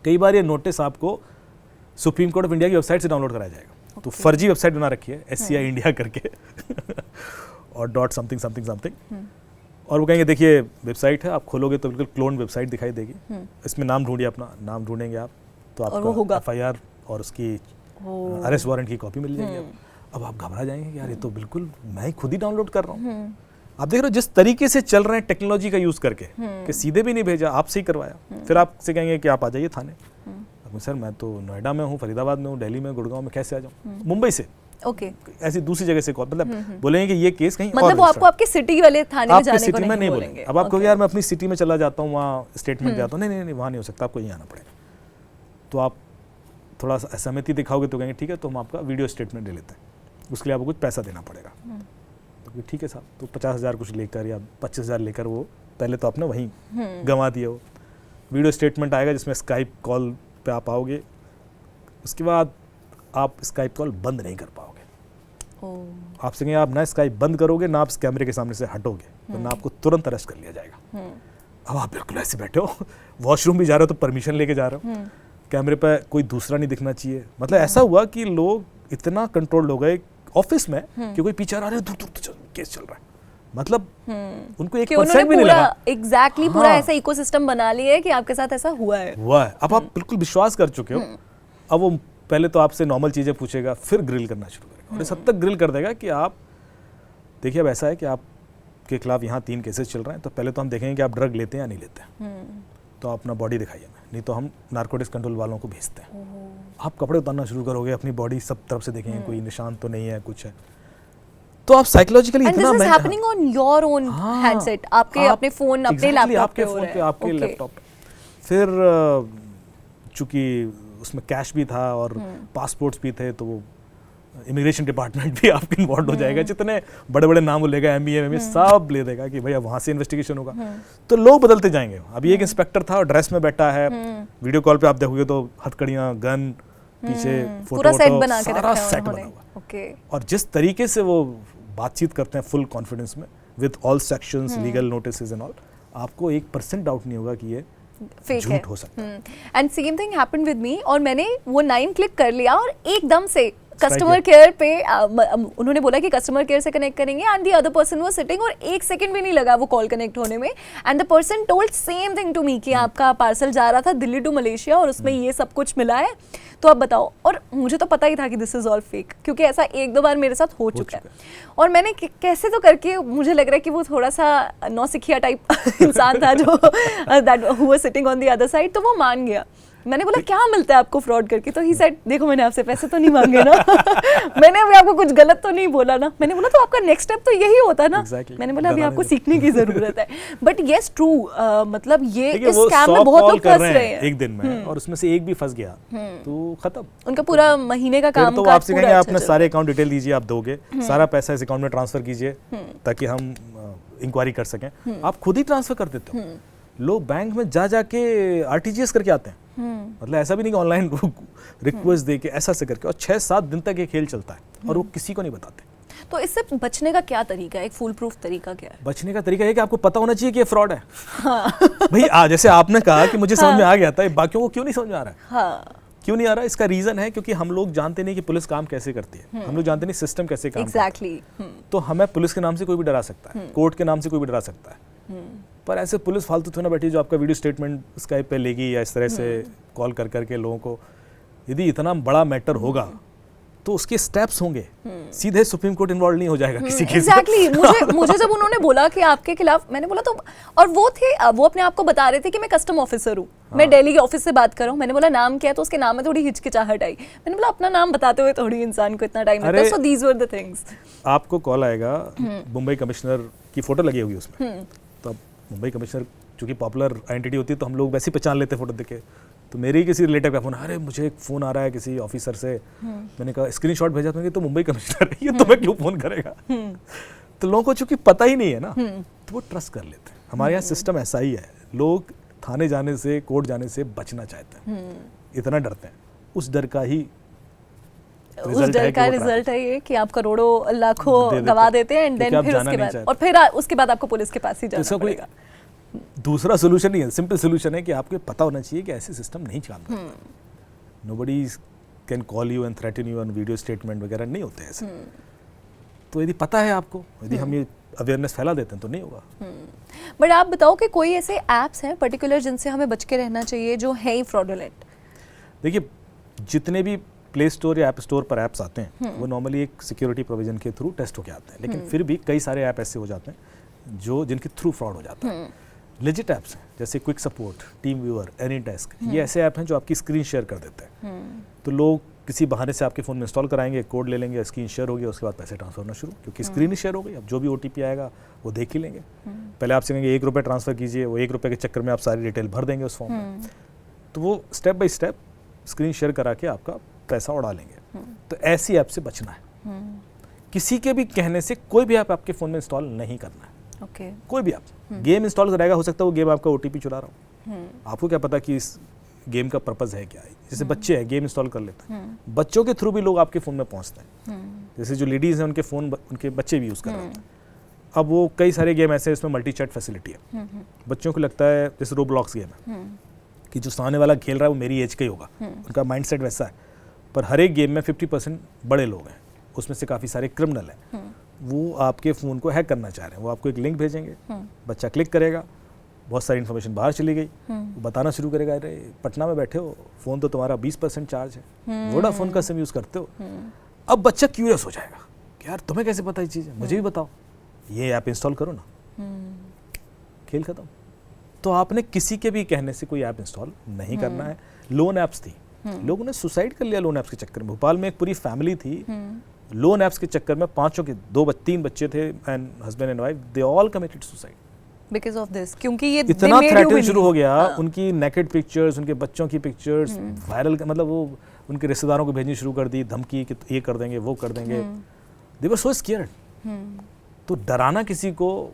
कई बार ये नोटिस आपको सुप्रीम कोर्ट ऑफ इंडिया की वेबसाइट से डाउनलोड कराया जाएगा। तो फर्जी वेबसाइट बना रखी है, SCI इंडिया करके और .something, और वो कहेंगे देखिए वेबसाइट है, आप खोलोगे तो बिल्कुल क्लोन वेबसाइट दिखाई देगी। इसमें नाम ढूंढिए, अपना नाम ढूंढेंगे आप, तो आपका FIR और उसकी अरेस्ट वारंट की कॉपी मिल जाएगी। अब आप घबरा जाएंगे यार, ये तो बिल्कुल मैं खुद ही डाउनलोड कर रहा हूँ। आप देख रहे हो जिस तरीके से चल रहे हैं टेक्नोलॉजी का यूज करके, कि सीधे भी नहीं भेजा, आपसे ही करवाया। फिर आपसे कहेंगे कि आप आ जाइए थाने। सर मैं तो नोएडा में हूँ, फरीदाबाद में हूँ, दिल्ली में, गुड़गांव में, कैसे आ जाऊँ? मुंबई से, ऐसी दूसरी जगह से कॉल, मतलब बोलेंगे कि ये केस कहीं मतलब वो आपको आपकी सिटी वाले थाने में जाने को नहीं बोलेंगे। अब आप कहोगे यार मैं अपनी सिटी में चला जाता हूँ, वहाँ स्टेटमेंट जाता हूँ, नहीं वहाँ नहीं हो सकता, आपको यहीं आना पड़ेगा। तो आप थोड़ा सा असहमति दिखाओगे तो कहेंगे ठीक है, तो हम आपका वीडियो स्टेटमेंट ले लेते हैं, उसके लिए आपको कुछ पैसा देना पड़ेगा। तो ठीक है साहब, तो 50,000 कुछ लेकर या 25,000 लेकर, वो पहले तो आपने वहीं गंवा दिया। हो वीडियो स्टेटमेंट आएगा जिसमें स्काइप कॉल पे आप आओगे, उसके बाद आप स्काइप कॉल बंद नहीं कर पाओगे। आपसे कहेंगे आप ना स्काइप बंद करोगे, ना आप कैमरे के सामने से हटोगे, तो ना आपको तुरंत अरेस्ट कर लिया जाएगा। अब आप बिल्कुल ऐसे बैठे हो, वॉशरूम भी जा रहे हो तो परमिशन लेके जा रहे हो, कैमरे पे कोई दूसरा नहीं दिखना चाहिए। मतलब ऐसा हुआ कि लोग इतना कंट्रोल हो गए ऑफिस में कि कोई पीछे आ रहा है, दूर केस चल रहा है। मतलब उनको 1% भी नहीं लगा। एग्जैक्टली पूरा ऐसा इकोसिस्टम बना लिया है कि आपके साथ ऐसा हुआ है। अब आप बिल्कुल विश्वास कर चुके हो। अब वो पहले तो आपसे नॉर्मल चीजें पूछेगा, फिर ग्रिल करना शुरू करेगा, और इस हद तक ग्रिल कर देगा कि आप देखिए, अब ऐसा है कि आपके खिलाफ यहाँ 3 केसेस चल रहे हैं, तो पहले तो हम देखेंगे कि आप ड्रग लेते हैं या नहीं लेते हैं, तो आप अपना बॉडी दिखाइए, नहीं तो हम नार्कोटिक्स कंट्रोल वालों को भेजते हैं। आप कपड़े उतारना शुरू करोगे, अपनी बॉडी सब तरफ से देखेंगे, कोई निशान तो नहीं है, कुछ है, तो आप साइकोलॉजिकली इतना this is happening on your own handset, आपके अपने फोन, अपने लैपटॉप पे, आपके लैपटॉप पे। फिर चूंकि उसमें कैश भी था और पासपोर्ट्स भी थे, तो वो इमिग्रेशन डिपार्टमेंट भी आपके इन्वॉल्व हो जाएगा। जितने बड़े बड़े नाम वो लेगा, MBA सब ले देगा कि भैया वहां से इन्वेस्टिगेशन होगा। तो लोग बदलते जाएंगे। अभी एक इंस्पेक्टर था, ड्रेस में बैठा है, वीडियो कॉल पे आप देखोगे तो हथकड़ियां, गन, पीछे फोटो, सारा सेट बना हुआ। और जिस तरीके से वो बातचीत करते हैं फुल कॉन्फिडेंस में, with all sections, legal notices and all, आपको 1% डाउट नहीं होगा कि ये झूठ हो सकता है। And same thing happened with me, और मैंने वो 9 क्लिक कर लिया और एकदम से कस्टमर केयर पे उन्होंने बोला कि कस्टमर केयर से कनेक्ट करेंगे, and the other person was sitting, और 1 सेकंड भी नहीं लगा वो कॉल कनेक्ट होने में, and the person told same thing to me कि आपका पार्सल जा रहा था दिल्ली टू मलेशिया और उसमें ये सब कुछ मिला है, तो आप बताओ। और मुझे तो पता ही था कि दिस इज ऑल फेक, क्योंकि ऐसा 1-2 बार मेरे साथ हो चुका है। और मैंने कैसे तो करके, मुझे लग रहा है कि वो थोड़ा सा नौसिखिया टाइप इंसान था जो that who was sitting on the other side, तो वो मान गया। मैंने बोला क्या मिलता है आपको फ्रॉड करके, तो ही सेड देखो मैंने आपसे पैसे तो नहीं मांगे ना मैंने अभी आपको कुछ गलत तो नहीं बोला ना। मैंने बोला तो आपका नेक्स्ट स्टेप तो यही होता ना। मैंने बोला अभी आपको सीखने की जरूरत है। बट यस ट्रू, मतलब ये इस स्कैम में बहुत लोग फंस रहे हैं एक दिन में, और उसमें से एक भी फंस गया तो खत्म, उनका पूरा महीने का काम। तो आपसे कहेंगे आपने सारे अकाउंट डिटेल दीजिए, आप दोगे, सारा पैसा इस अकाउंट में ट्रांसफर कीजिए ताकि हम इंक्वायरी कर सकें। आप खुद ही ट्रांसफर कर देते हो। लोग बैंक में जा जाके आरटीजीएस करके आते हैं, मतलब ऐसा भी नहीं कि ऑनलाइन रिक्वेस्ट दे के ऐसा से करके, और 6-7 दिन तक ये खेल चलता है और वो किसी को नहीं बताते। तो इससे बचने का क्या तरीका है, एक फुल प्रूफ तरीका क्या है? बचने का तरीका है कि आपको पता होना चाहिए कि ये फ्रॉड है। भाई जैसे आपने कहा कि मुझे समझ में आ गया था, बाकियों को क्यों नहीं समझ में आ रहा है? क्यों नहीं आ रहा? इसका रीजन है क्योंकि हम लोग जानते नहीं कि पुलिस काम कैसे करती है, हम लोग जानते नहीं सिस्टम कैसे काम करता है। तो हमें पुलिस के नाम से कोई भी डरा सकता है, कोर्ट के नाम से कोई भी डरा सकता है, पर ऐसे पुलिस फालतू थोड़ा बैठी जो आपका वीडियो स्टेटमेंट स्काइप पे लेगी या इस तरह से कॉल कर करके लोगों को। यदि इतना बड़ा मैटर होगा तो उसके स्टेप्स होंगे, सीधे सुप्रीम कोर्ट इन्वॉल्व नहीं हो जाएगा किसी केस में। एग्जैक्टली। मुझे जब उन्होंने बोला कि आपके खिलाफ, मैंने बोला तो, और वो अपने आप को बता रहे थे कि मैं कस्टम ऑफिसर हूँ, मैं दिल्ली के ऑफिस से बात कर रहा हूँ। मैंने बोला नाम क्या है, तो उसके नाम में थोड़ी हिचकिचाहट आई। मैंने बोला अपना नाम बताते हुए थोड़ी इंसान को इतना टाइम लगता है। So these were the things. आपको कॉल आएगा, मुंबई कमिश्नर की फोटो लगी होगी उसमें, तो अब मुंबई कमिश्नर चूंकि पॉपुलर आइडेंटिटी होती है तो हम लोग वैसे ही पहचान लेते हैं फोटो देख के। तो मेरे ही किसी रिलेटिव का फोन, अरे मुझे एक फोन आ रहा है किसी ऑफिसर से, मैंने कहा स्क्रीनशॉट भेजा, तो मुंबई कमिश्नर है, ये तुम्हें क्यों फोन करेगा? तो लोगों को चूंकि पता ही नहीं है ना, तो वो ट्रस्ट कर लेते हैं। हमारे यहाँ सिस्टम ऐसा ही है, लोग थाने जाने से, कोर्ट जाने से बचना चाहते हैं, इतना डरते हैं। उस डर का रिजल्ट है ये कि आप करोड़ों लाखों गवा देते हैं, एंड देन फिर उसके बाद आपको पुलिस के पास ही जाना पड़ेगा। दूसरा सोल्यूशन नहीं है, सिंपल सोल्यूशन है कि आपको पता होना चाहिए कि ऐसे सिस्टम नहीं काम करता। Nobody can call you and threaten you on video statement वगैरह नहीं होते ऐसे। तो यदि पता है आपको, यदि हम ये अवेयरनेस फैला देते हैं तो नहीं होगा। बट आप बताओ कि कोई ऐसे ऐप्स हैं पर्टिकुलर जिनसे हमें बच के रहना चाहिए जो है ही फ्रॉडुलेंट? देखिए, जितने भी प्ले स्टोर या ऐप स्टोर पर ऐप्स आते हैं वो नॉर्मली एक सिक्योरिटी प्रोविजन के थ्रू टेस्ट होके आते हैं, लेकिन फिर भी कई सारे ऐप ऐसे हो जाते हैं जो जिनके थ्रू फ्रॉड हो जाता है। लेजिट ऐप्स हैं जैसे quick support, team viewer, AnyDesk, ये ऐसे ऐप हैं जो आपकी स्क्रीन शेयर कर देते हैं। तो लोग किसी बहाने से आपके फ़ोन में इंस्टॉल कराएंगे, कोड ले लेंगे, स्क्रीन शेयर होगी, उसके बाद पैसे ट्रांसफर होना शुरू, क्योंकि स्क्रीन ही शेयर हो गई। अब जो भी OTP आएगा वो देख ही लेंगे। पहले आपसे कहेंगे 1 रुपये ट्रांसफ़र कीजिए, वो 1 रुपये के चक्कर में आप सारी डिटेल भर देंगे उस फॉर्म में। तो वो step by step screen share करा के आपका पैसा उड़ा लेंगे। तो ऐसी ऐप से बचना है। किसी के भी कहने से कोई भी ऐप आपके फ़ोन में इंस्टॉल नहीं करना है। कोई भी आप गेम इंस्टॉल कराएगा, हो सकता है वो गेम आपका OTP चुरा रहा हो, आपको क्या पता कि इस गेम का पर्पस है क्या है। जैसे बच्चे हैं, गेम इंस्टॉल कर लेते हैं, बच्चों के थ्रू भी लोग आपके फ़ोन में पहुंचते हैं। जैसे जो लेडीज़ हैं उनके फ़ोन उनके बच्चे भी यूज़ कर रहे हैं। अब वो कई सारे गेम ऐसे हैं इसमें मल्टी चैट फैसिलिटी है। बच्चों को लगता है जैसे रोब्लॉक्स गेम है कि जो सामने वाला खेल रहा है वो मेरी एज का ही होगा, उनका माइंड सेट वैसा है। पर हर एक गेम में 50% बड़े लोग हैं, उसमें से काफ़ी सारे क्रिमिनल हैं। वो आपके फ़ोन को हैक करना चाह रहे हैं। वो आपको एक लिंक भेजेंगे, बच्चा क्लिक करेगा, बहुत सारी इन्फॉर्मेशन बाहर चली गई, वो बताना शुरू करेगा, अरे पटना में बैठे हो, फ़ोन तो तुम्हारा 20% चार्ज है, वोडाफोन का सिम यूज़ करते हो। अब बच्चा क्यूरियस हो जाएगा कि यार तुम्हें कैसे पता ये चीज़ है, मुझे भी बताओ, ये ऐप इंस्टॉल करो ना, खेल खत्म। तो आपने किसी के भी कहने से कोई ऐप इंस्टॉल नहीं करना है। लोन ऐप्स थी, लोगों ने सुसाइड कर लिया लोन ऐप्स के चक्कर में। भोपाल में एक पूरी फैमिली थी, लोन ऐप्स के चक्कर में 3 बच्चे थे, and husband and wife, they all committed suicide because of this. क्योंकि ये इतना थ्रेटन शुरू हो गया, उनकी नेकेड पिक्चर्स, उनके बच्चों की पिक्चर्स वायरल, मतलब वो उनके रिश्तेदारों को भेजनी शुरू कर दी, धमकी कि ये कर देंगे, वो कर देंगे। दे वर सो स्केयर्ड। तो डराना किसी को,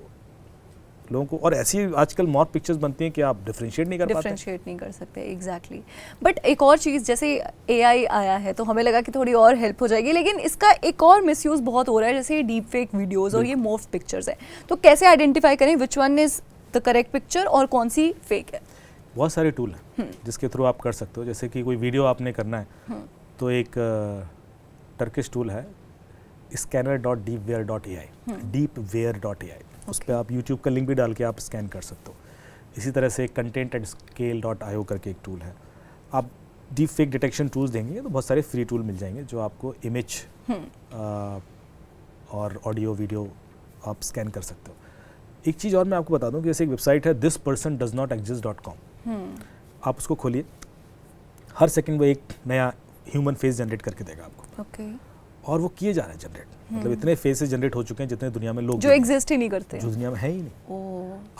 लोगों को, और ऐसी आजकल मॉक पिक्चर्स बनती हैं कि आप डिफरेंशिएट नहीं कर सकते। एग्जैक्टली। बट एक और चीज़, जैसे AI आया है तो हमें लगा कि थोड़ी और हेल्प हो जाएगी, लेकिन इसका एक और मिसयूज़ बहुत हो रहा है, जैसे डीप फेक वीडियोज़ और ये मोफ्ड पिक्चर्स हैं। तो कैसे आइडेंटिफाई करें which one is the correct picture और कौन सी फेक है? बहुत सारे टूल हैं जिसके थ्रू आप कर सकते हो। जैसे कि कोई वीडियो आपने करना है तो एक टर्किश टूल है scanner.deepware.ai, deepware.ai, उस पर आप YouTube का लिंक भी डाल के आप स्कैन कर सकते हो। इसी तरह से content@scale.io करके एक टूल है। आप डीप फेक डिटेक्शन टूल्स देंगे तो बहुत सारे फ्री टूल मिल जाएंगे जो आपको इमेज और ऑडियो वीडियो आप स्कैन कर सकते हो। एक चीज़ और मैं आपको बता दूं कि जैसे एक वेबसाइट है thispersondoesnotexist.com, आप उसको खोलिए, हर सेकंड वो एक नया ह्यूमन फेस जनरेट करके देगा आपको। और वो किए जा रहे हैं जनरेट, मतलब इतने फेसेस जनरेट हो चुके हैं जितने दुनिया में लोग जो एग्जिस्ट ही नहीं करते, जो दुनिया में है ही नहीं।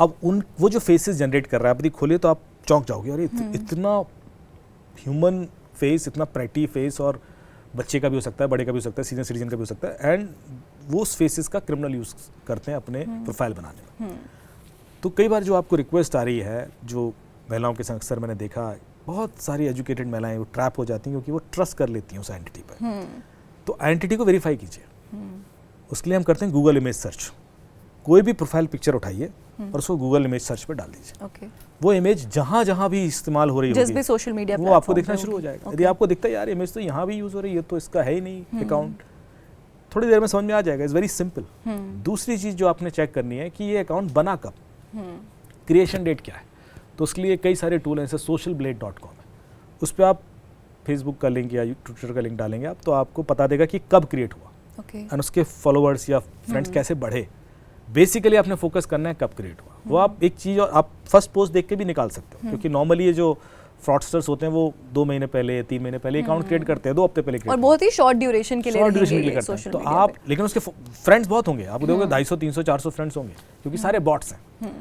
अब वो जो फेसेस जनरेट कर रहा है, आप यदि खोलिए तो आप चौंक जाओगे, अरे इतना ह्यूमन फेस, इतना प्रेटी फेस, और बच्चे का भी हो सकता है, बड़े का भी हो सकता है, सीनियर सिटीजन का भी हो सकता है, एंड वो उस फेसेस का क्रिमिनल यूज़ करते हैं अपने प्रोफाइल बनाने में। तो कई बार जो आपको रिक्वेस्ट आ रही है, जो महिलाओं के संग अक्सर मैंने देखा, बहुत सारी एजुकेटेड महिलाएं वो ट्रैप हो जाती हैं क्योंकि वो ट्रस्ट कर लेती हैं उस आइडेंटिटी पर। तो आइडेंटिटी को वेरीफाई कीजिए। उसके लिए हम करते हैं गूगल इमेज सर्च। कोई भी प्रोफाइल पिक्चर उठाइए और उसको गूगल इमेज सर्च पे डाल दीजिए। वो इमेज जहाँ जहाँ भी इस्तेमाल हो रही जिस भी सोशल मीडिया वो आपको दिखना शुरू हो जाएगा। यदि आपको दिखता है यार इमेज तो यहाँ भी यूज हो रही है, तो इसका है ही नहीं अकाउंट, थोड़ी देर में समझ में आ जाएगा। It's very simple. दूसरी चीज जो आपने चेक करनी है कि ये अकाउंट बना कब, क्रिएशन डेट क्या है। तो उसके लिए कई सारे टूल हैं, जैसे socialblade.com है। उस पर आप फेसबुक का लिंक या ट्विटर का लिंक डालेंगे आप, तो आपको पता देगा कि कब क्रिएट हुआ एंड उसके फॉलोअर्स या फ्रेंड्स कैसे बढ़े। बेसिकली आपने फोकस करना है कब क्रिएट हुआ। वो आप एक चीज़ और आप फर्स्ट पोस्ट देख के भी निकाल सकते हो, क्योंकि नॉर्मली ये जो फ्रॉडस्टर्स होते हैं वो 2 महीने पहले 3 महीने पहले अकाउंट क्रिएट करते हैं, 2 हफ्ते पहले और बहुत ही शॉर्ट ड्यूरेशन के लिए करते हैं। तो आप, लेकिन उसके फ्रेंड्स बहुत होंगे, आप देखोगे 250, 300, 400 फ्रेंड्स होंगे, क्योंकि सारे बॉट्स हैं।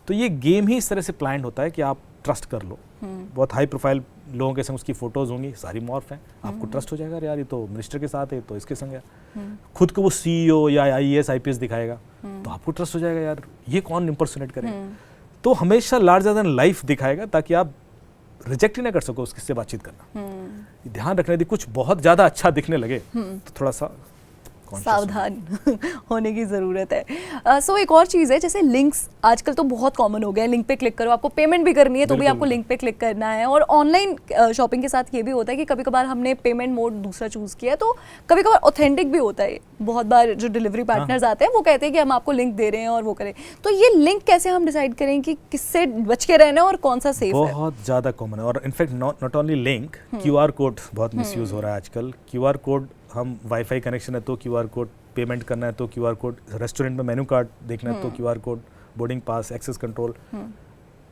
तो ये गेम ही इस तरह से प्लान्ड होता है कि आप ट्रस्ट कर लो। बहुत हाई प्रोफाइल लोगों के संग उसकी फोटोज होंगी, सारी मॉर्फ हैं, आपको ट्रस्ट हो जाएगा, यार ये तो मिनिस्टर के साथ है, तो इसके संग है। खुद को वो CEO या IAS IPS दिखाएगा, तो आपको ट्रस्ट हो जाएगा, यार ये कौन इम्पर्सोनेट करेगा। तो हमेशा लार्जर देन लाइफ दिखाएगा, ताकि आप रिजेक्ट ही ना कर सको उससे बातचीत करना। ध्यान रखना, यदि कुछ बहुत ज्यादा अच्छा दिखने लगे तो थोड़ा सा सावधान होने की ज़रूरत है। सो एक और चीज़ है, जैसे लिंक्स आजकल तो बहुत कॉमन हो गया है। लिंक पे क्लिक करो, आपको पेमेंट भी करनी है तो भी आपको लिंक पे क्लिक करना है। और ऑनलाइन शॉपिंग के साथ ये भी होता है कि कभी कभार हमने पेमेंट मोड दूसरा चूज़ किया, तो कभी कभार ऑथेंटिक भी होता है। बहुत बार जो डिलीवरी पार्टनर्स आते हैं वो कहते हैं कि हम आपको लिंक दे रहे हैं और वो करें। तो ये लिंक कैसे हम डिसाइड करें कि किससे बच के रहना है और कौन सा सेफ है? बहुत ज़्यादा कॉमन है। और in fact not only link, QR code बहुत मिसयूज़ हो रहा है आजकल। QR कोड, हम वाईफाई कनेक्शन है तो QR कोड, पेमेंट करना है तो QR कोड, रेस्टोरेंट में मेनू कार्ड देखना है तो QR code, boarding pass, access control,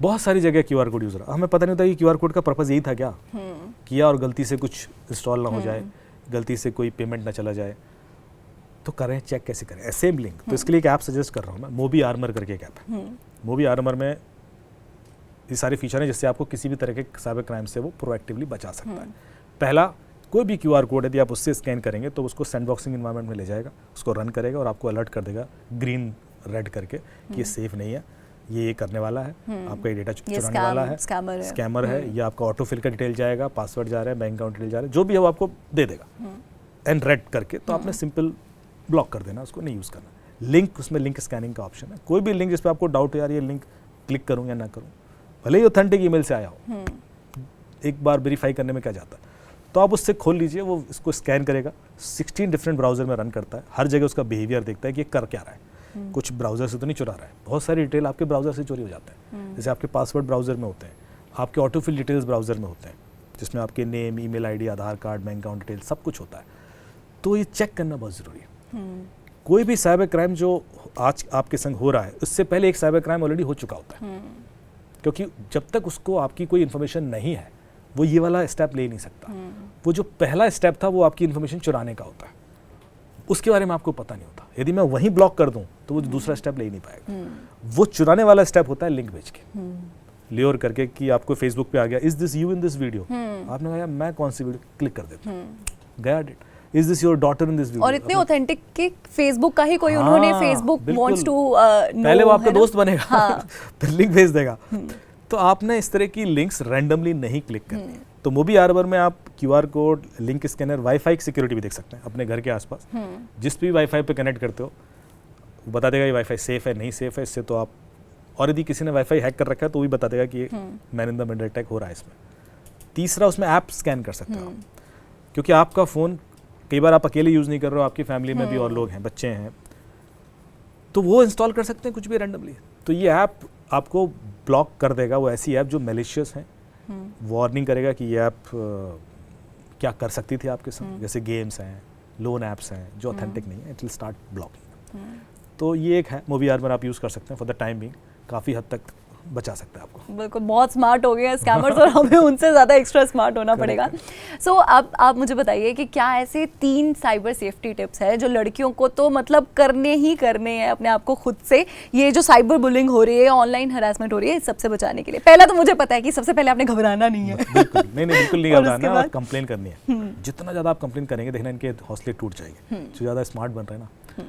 बहुत सारी जगह QR कोड यूज रहा। हमें पता नहीं होता कि QR कोड का पर्पस यही था क्या, किया और गलती से कुछ इंस्टॉल ना हो जाए, गलती से कोई पेमेंट ना चला जाए। तो करें, चेक कैसे करें सेम लिंक। तो इसके लिए एक ऐप सजेस्ट कर रहा हूँ मैं, मोबी आर्मर करके एक ऐप है। मोबी आर्मर में ये सारे फीचर हैं जिससे आपको किसी भी तरह के साइबर क्राइम से वो प्रोएक्टिवली बचा सकता है। पहला, कोई भी QR कोड यदि आप उससे स्कैन करेंगे तो उसको सैंडबॉक्सिंग एनवायरनमेंट में ले जाएगा, उसको रन करेगा और आपको अलर्ट कर देगा ग्रीन रेड करके कि ये सेफ नहीं है, ये करने वाला है, आपका ये डेटा चुराने वाला है, स्कैमर है, या आपका ऑटोफिल का डिटेल जाएगा, पासवर्ड जा रहा है, बैंक अकाउंट डिटेल जा रहा है, जो भी है वो आपको दे देगा एंड रेड करके। तो आपने सिंपल ब्लॉक कर देना, उसको नहीं यूज़ करना। लिंक, उसमें लिंक स्कैनिंग का ऑप्शन है। कोई भी लिंक जिस पर आपको डाउट है यार ये लिंक क्लिक करूँ या ना करूँ, भले ही ऑथेंटिक ईमेल से आया हो, एक बार वेरीफाई करने में क्या जाता है, तो आप उससे खोल लीजिए, वो इसको स्कैन करेगा। 16 डिफरेंट ब्राउजर में रन करता है, हर जगह उसका बिहेवियर देखता है कि ये कर क्या रहा है, कुछ ब्राउजर से तो नहीं चुरा रहा है। बहुत सारी डिटेल आपके ब्राउजर से चोरी हो जाता है, जैसे आपके पासवर्ड ब्राउजर में होते हैं, आपके ऑटोफिल डिटेल्स ब्राउजर में होते हैं, जिसमें आपके नेम, ईमेल आईडी, आधार कार्ड, बैंक अकाउंट डिटेल सब कुछ होता है। तो ये चेक करना बहुत ज़रूरी है। कोई भी साइबर क्राइम जो आज आपके संग हो रहा है, उससे पहले एक साइबर क्राइम ऑलरेडी हो चुका होता है, क्योंकि जब तक उसको आपकी कोई इन्फॉर्मेशन नहीं है वो ये वाला स्टेप ले नहीं सकता। वो जो पहला स्टेप था वो आपकी इन्फॉर्मेशन चुराने का होता है, उसके बारे में आपको पता नहीं होता। यदि मैं वहीं ब्लॉक कर दूं तो वो दूसरा स्टेप ले ही नहीं पाएगा। वो चुराने वाला स्टेप होता है लिंक भेज के, लेयर करके कि आपको फेसबुक पे आ गया, is this you in this video, आपने कहा मैं कौन सी वीडियो, क्लिक कर देता हूं, गया date, is this your daughter in this video. और इतने ऑथेंटिक कि फेसबुक का ही कोई उन्होंने फेसबुक वांट्स टू पहले वो आपका दोस्त बनेगा, फिर लिंक भेज देगा। तो आपने इस तरह की लिंक्स रैंडमली नहीं क्लिक करनी। तो मोबी आर्मर में आप QR code, link scanner, wifi की सिक्योरिटी भी देख सकते हैं अपने घर के आसपास। जिस भी वाईफाई पे कनेक्ट करते हो वो बता देगा ये वाईफाई सेफ है नहीं सेफ है। इससे तो आप, और यदि किसी ने वाईफाई हैक कर रखा है तो वो भी बता देगा कि man in the middle attack हो रहा है इसमें। तीसरा, उसमें ऐप स्कैन कर सकते हो आप, क्योंकि आपका फ़ोन कई बार आप अकेले यूज़ नहीं कर रहे हो, आपकी फैमिली में भी और लोग हैं, बच्चे हैं, तो वो इंस्टॉल कर सकते हैं कुछ भी रैंडमली। तो ये ऐप आपको ब्लॉक कर देगा, वो ऐसी ऐप जो मैलिशियस हैं, वार्निंग करेगा कि ये ऐप क्या कर सकती थी आपके साथ, जैसे गेम्स हैं, लोन ऐप्स हैं जो ऑथेंटिक नहीं है, इट विल स्टार्ट ब्लॉकिंग। तो ये एक है मोबी आर्मर, आप यूज़ कर सकते हैं फॉर द टाइम बिंग, काफ़ी हद तक बचा सकता है आपको। बिल्कुल, बहुत स्मार्ट हो गए हैं स्कैमर्स और हमें उनसे ज़्यादा एक्स्ट्रा स्मार्ट होना पड़ेगा। सो अब आप मुझे बताइए कि क्या ऐसे 3 साइबर सेफ्टी टिप्स है जो लड़कियों को तो मतलब करने ही करने हैं अपने आप को खुद से, ये जो साइबर बुलिंग हो रही है, ऑनलाइन हरासमेंट हो रही है, इस सबसे बचाने के लिए? पहला तो मुझे पता है कि सबसे पहले आपने घबराना नहीं है। बिल्कुल नहीं घबराना, और कंप्लेन करनी है। जितना ज़्यादा आप कंप्लेन करेंगे देखना इनके हौसले टूट जाएंगे, जो ज़्यादा स्मार्ट बन रहे हैं ना।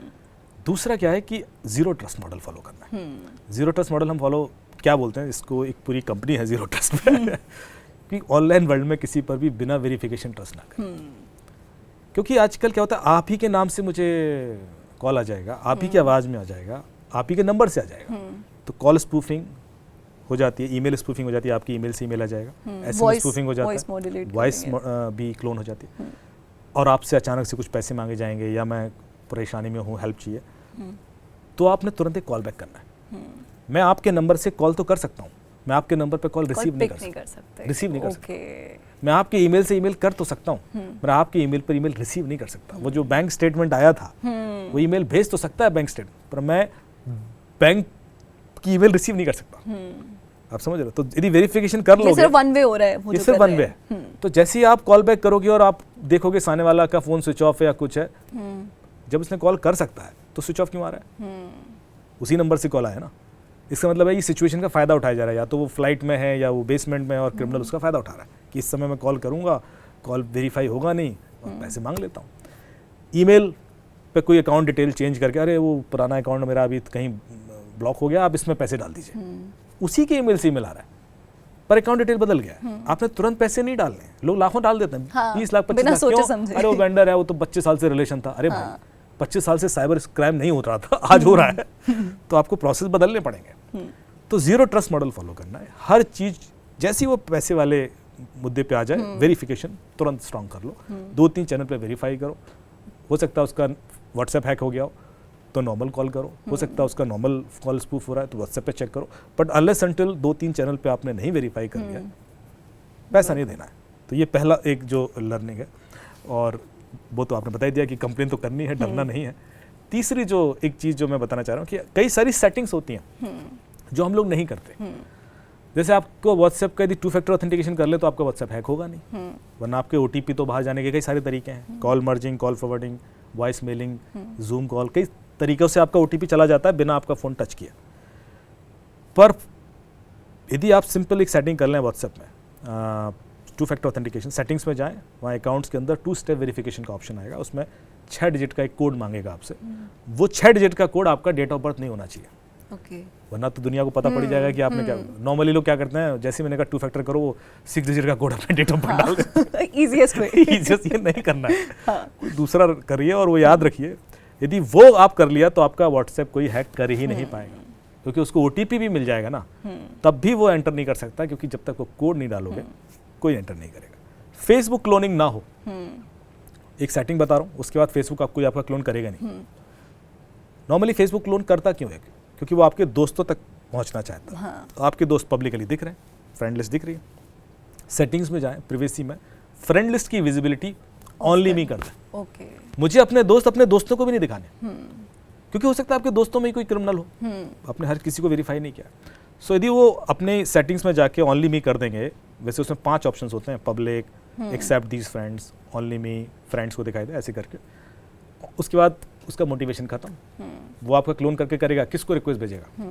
दूसरा क्या है कि जीरो ट्रस्ट मॉडल फॉलो करना है। जीरो ट्रस्ट मॉडल हम फॉलो क्या बोलते हैं, इसको एक पूरी कंपनी है जीरो ट्रस्ट पे कि ऑनलाइन वर्ल्ड में किसी पर भी बिना वेरिफिकेशन ट्रस्ट ना करें। क्योंकि आजकल क्या होता है, आप ही के नाम से मुझे कॉल आ जाएगा, आप ही की आवाज़ में आ जाएगा, आप ही के नंबर से आ जाएगा, तो कॉल स्पूफिंग हो जाती है, ईमेल स्पूफिंग हो जाती है, आपकी ईमेल से ईमेल आ जाएगा, एसएमएस स्पूफिंग हो जाता है, वॉइस भी क्लोन हो जाती है, और आपसे अचानक से कुछ पैसे मांगे जाएंगे या मैं परेशानी में हूँ, हेल्प चाहिए, तो आपने तुरंत एक कॉल बैक करना है। मैं आपके नंबर से कॉल तो कर सकता हूँ, मैं आपके नंबर पे कॉल रिसीव नहीं कर सकता, रिसीव नहीं कर सकता। मैं आपके ईमेल से ईमेल कर तो सकता हूँ, मैं आपके ईमेल पर ईमेल रिसीव नहीं कर सकता। वो जो बैंक स्टेटमेंट आया था, वो ईमेल भेज तो सकता है बैंक स्टेटमेंट, पर मैं बैंक की ईमेल रिसीव नहीं कर सकता। आप समझ रहे हो? तो यदि वेरिफिकेशन कर लोगे, ये सिर्फ वन वे हो रहा है, ये सिर्फ वन वे है। तो जैसे ही आप कॉल बैक करोगे और आप देखोगे सामने वाला का फोन स्विच ऑफ है या कुछ है, जब उसने कॉल कर सकता है तो स्विच ऑफ क्यों आ रहा है? उसी नंबर से कॉल आया ना। इसका मतलब है ये सिचुएशन का फायदा उठाया जा रहा है, या तो वो फ्लाइट में है या वो बेसमेंट में है, और क्रिमिनल उसका फायदा उठा रहा है कि इस समय मैं कॉल करूंगा, कॉल वेरीफाई होगा नहीं और पैसे मांग लेता हूँ। ईमेल पे कोई अकाउंट डिटेल चेंज करके, अरे वो पुराना अकाउंट मेरा अभी कहीं ब्लॉक हो गया, आप इसमें पैसे डाल दीजिए, उसी के ईमेल से ईमेल आ रहा है, पर अकाउंट डिटेल बदल गया। आपने तुरंत पैसे नहीं डालने, लोग लाखों डाल देते हैं, 20 लाख 25 लाख, क्यों? अरे वो वेंडर है, वो तो 25 साल से रिलेशन था। अरे भाई 25 साल से साइबर क्राइम नहीं हो रहा था, आज हो रहा है, तो आपको प्रोसेस बदलने पड़ेंगे। तो जीरो ट्रस्ट मॉडल फॉलो करना है। हर चीज जैसी वो पैसे वाले मुद्दे पे आ जाए, वेरिफिकेशन तुरंत स्ट्रांग कर लो, 2-3 चैनल पे वेरीफाई करो। हो सकता है उसका व्हाट्सएप हैक हो गया हो तो नॉर्मल कॉल करो, हो सकता है उसका नॉर्मल कॉल स्पूफ हो रहा है तो व्हाट्सएप पे चेक करो, बट अनलेस अनटिल 2-3 चैनल पे आपने नहीं वेरीफाई कर लिया, पैसा नहीं देना है। तो ये पहला एक जो लर्निंग है, और वो तो आपने बता ही दिया कि कंप्लेन तो करनी है, डरना नहीं है। तीसरी जो एक चीज़ जो मैं बताना चाह रहा हूँ कि कई सारी सेटिंग्स होती हैं जो हम लोग नहीं करते। जैसे आपको व्हाट्सएप का यदि 2 फैक्टर ऑथेंटिकेशन कर ले तो आपका व्हाट्सएप हैक होगा नहीं, वरना आपके OTP तो बाहर जाने के कई सारे तरीके हैं, call merging, call forwarding, voice mailing, zoom call, कई तरीकों से आपका OTP चला जाता है बिना आपका फ़ोन टच किए। पर यदि आप सिंपल एक सेटिंग कर लें व्हाट्सएप में, 2 फैक्टर ऑथेंटिकेशन सेटिंग्स में जाएं, वहाँ अकाउंट्स के अंदर 2 स्टेप वेरिफिकेशन का ऑप्शन आएगा, उसमें 6 डिजिट का एक कोड मांगेगा आपसे। वो 6 डिजिट का कोड आपका डेट ऑफ बर्थ नहीं होना चाहिए, वरना तो दुनिया को पता पड़ जाएगा कि आपने क्या। नॉर्मली लोग क्या करते हैं, जैसे मैंने कहा 2 फैक्टर करो, वो 6 डिजिट का कोड अपने डेट ऑफ बर्थ डाल देते हैं। इजीएस्ट वे, इजीएस्ट ये नहीं करना है। कोई दूसरा करिए, और वो याद रखिए, यदि वो आप कर लिया तो आपका व्हाट्सएप कोई हैक कर ही नहीं पाएगा, क्योंकि उसको OTP भी मिल जाएगा ना, तब भी वो एंटर नहीं कर सकता, क्योंकि जब तक वो कोड नहीं डालोगे कोई एंटर नहीं करेगा। फेसबुक क्लोनिंग ना हो, एक सेटिंग बता रहा हूँ, उसके बाद फेसबुक आपको आपका क्लोन करेगा नहीं। नॉर्मली फेसबुक क्लोन करता क्यों है? क्योंकि वो आपके दोस्तों तक पहुंचना चाहता है। तो आपके दोस्त पब्लिकली दिख रहे हैं, फ्रेंड लिस्ट दिख रही है, सेटिंग्स में जाएं, प्रिवेसी में फ्रेंड लिस्ट की विजिबिलिटी ओनली मी कर दें। मुझे अपने दोस्तों को भी नहीं दिखाने, क्योंकि हो सकता है आपके दोस्तों में ही कोई क्रिमिनल हो, आपने हर किसी को वेरीफाई नहीं किया। सो यदि वो अपने सेटिंग्स में जाके ओनली मी कर देंगे, वैसे उसमें 5 ऑप्शंस होते हैं, public, except these friends, only me, friends को दिखाई दे, ऐसे करके, उसके बाद उसका मोटिवेशन खत्म, वो आपका क्लोन करके करेगा, किसको रिक्वेस्ट भेजेगा।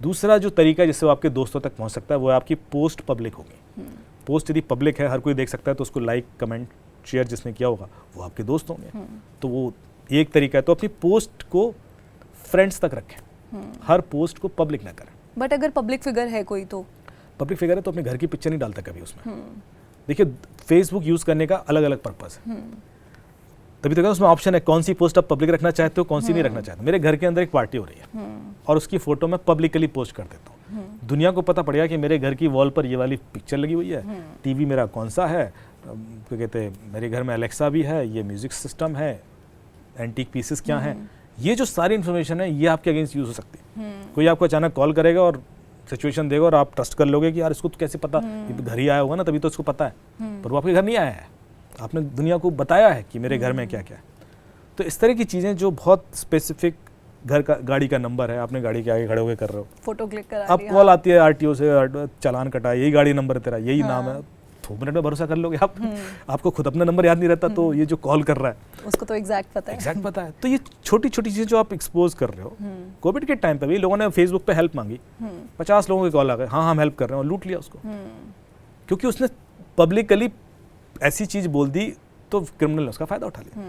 दूसरा जो तरीका जिससे वो आपके दोस्तों तक पहुंच सकता है, वो है आपकी पोस्ट पब्लिक होगी। पोस्ट यदि पब्लिक है, हर कोई देख सकता है, तो उसको लाइक, कमेंट, शेयर जिसने किया होगा वो आपके दोस्त होंगे, तो वो एक तरीका है। तो अपनी पोस्ट को फ्रेंड्स तक रखें, हर पोस्ट को पब्लिक ना करें। बट अगर पब्लिक फिगर है कोई, तो पब्लिक फिगर है तो अपने घर की पिक्चर नहीं डालता कभी उसमें। देखिए, फेसबुक यूज करने का अलग अलग पर्पस है, तभी तो उसमें ऑप्शन है कौन सी पोस्ट आप पब्लिक रखना चाहते हो, कौन सी नहीं रखना चाहते। मेरे घर के अंदर एक पार्टी हो रही है और उसकी फोटो मैं पब्लिकली पोस्ट कर देता हूँ, दुनिया को पता पड़ेगा कि मेरे घर की वॉल पर ये वाली पिक्चर लगी हुई है, टीवी मेरा कौन सा है, क्या कहते हैं, मेरे घर में अलेक्सा भी है, ये म्यूजिक सिस्टम है, एंटीक पीसेस क्या हैं, ये जो सारी इन्फॉर्मेशन है ये आपके अगेंस्ट यूज हो सकती है। कोई आपको अचानक कॉल करेगा और सिचुएशन देगा और आप ट्रस्ट कर लोगे कि यार इसको तो कैसे पता, घर ही आया होगा ना तभी तो इसको पता है, पर वो आपके घर नहीं आया है, आपने दुनिया को बताया है कि मेरे घर में क्या क्या है। तो इस तरह की चीज़ें जो बहुत स्पेसिफिक, घर का, गाड़ी का नंबर है, आपने गाड़ी के आगे खड़े होकर कर रहे हो, फोटो क्लिक करा, अब कॉल आती है RTO से, चालान कटा, यही गाड़ी नंबर है तेरा, यही नाम है, 2 मिनट में भरोसा कर लोगे आप। आपको खुद अपना नंबर याद नहीं रहता, तो ये जो कॉल कर रहा है उसको तो एग्जैक्ट पता है। तो ये छोटी छोटी चीज़ें जो आप एक्सपोज कर रहे हो, कोविड के टाइम पे भी लोगों ने फेसबुक पे हेल्प मांगी, 50 लोगों के कॉल आ गए, हाँ हम हेल्प कर रहे हैं, और लूट लिया उसको, क्योंकि उसने पब्लिकली ऐसी चीज़ बोल दी तो क्रिमिनल ने उसका फ़ायदा उठा लिया।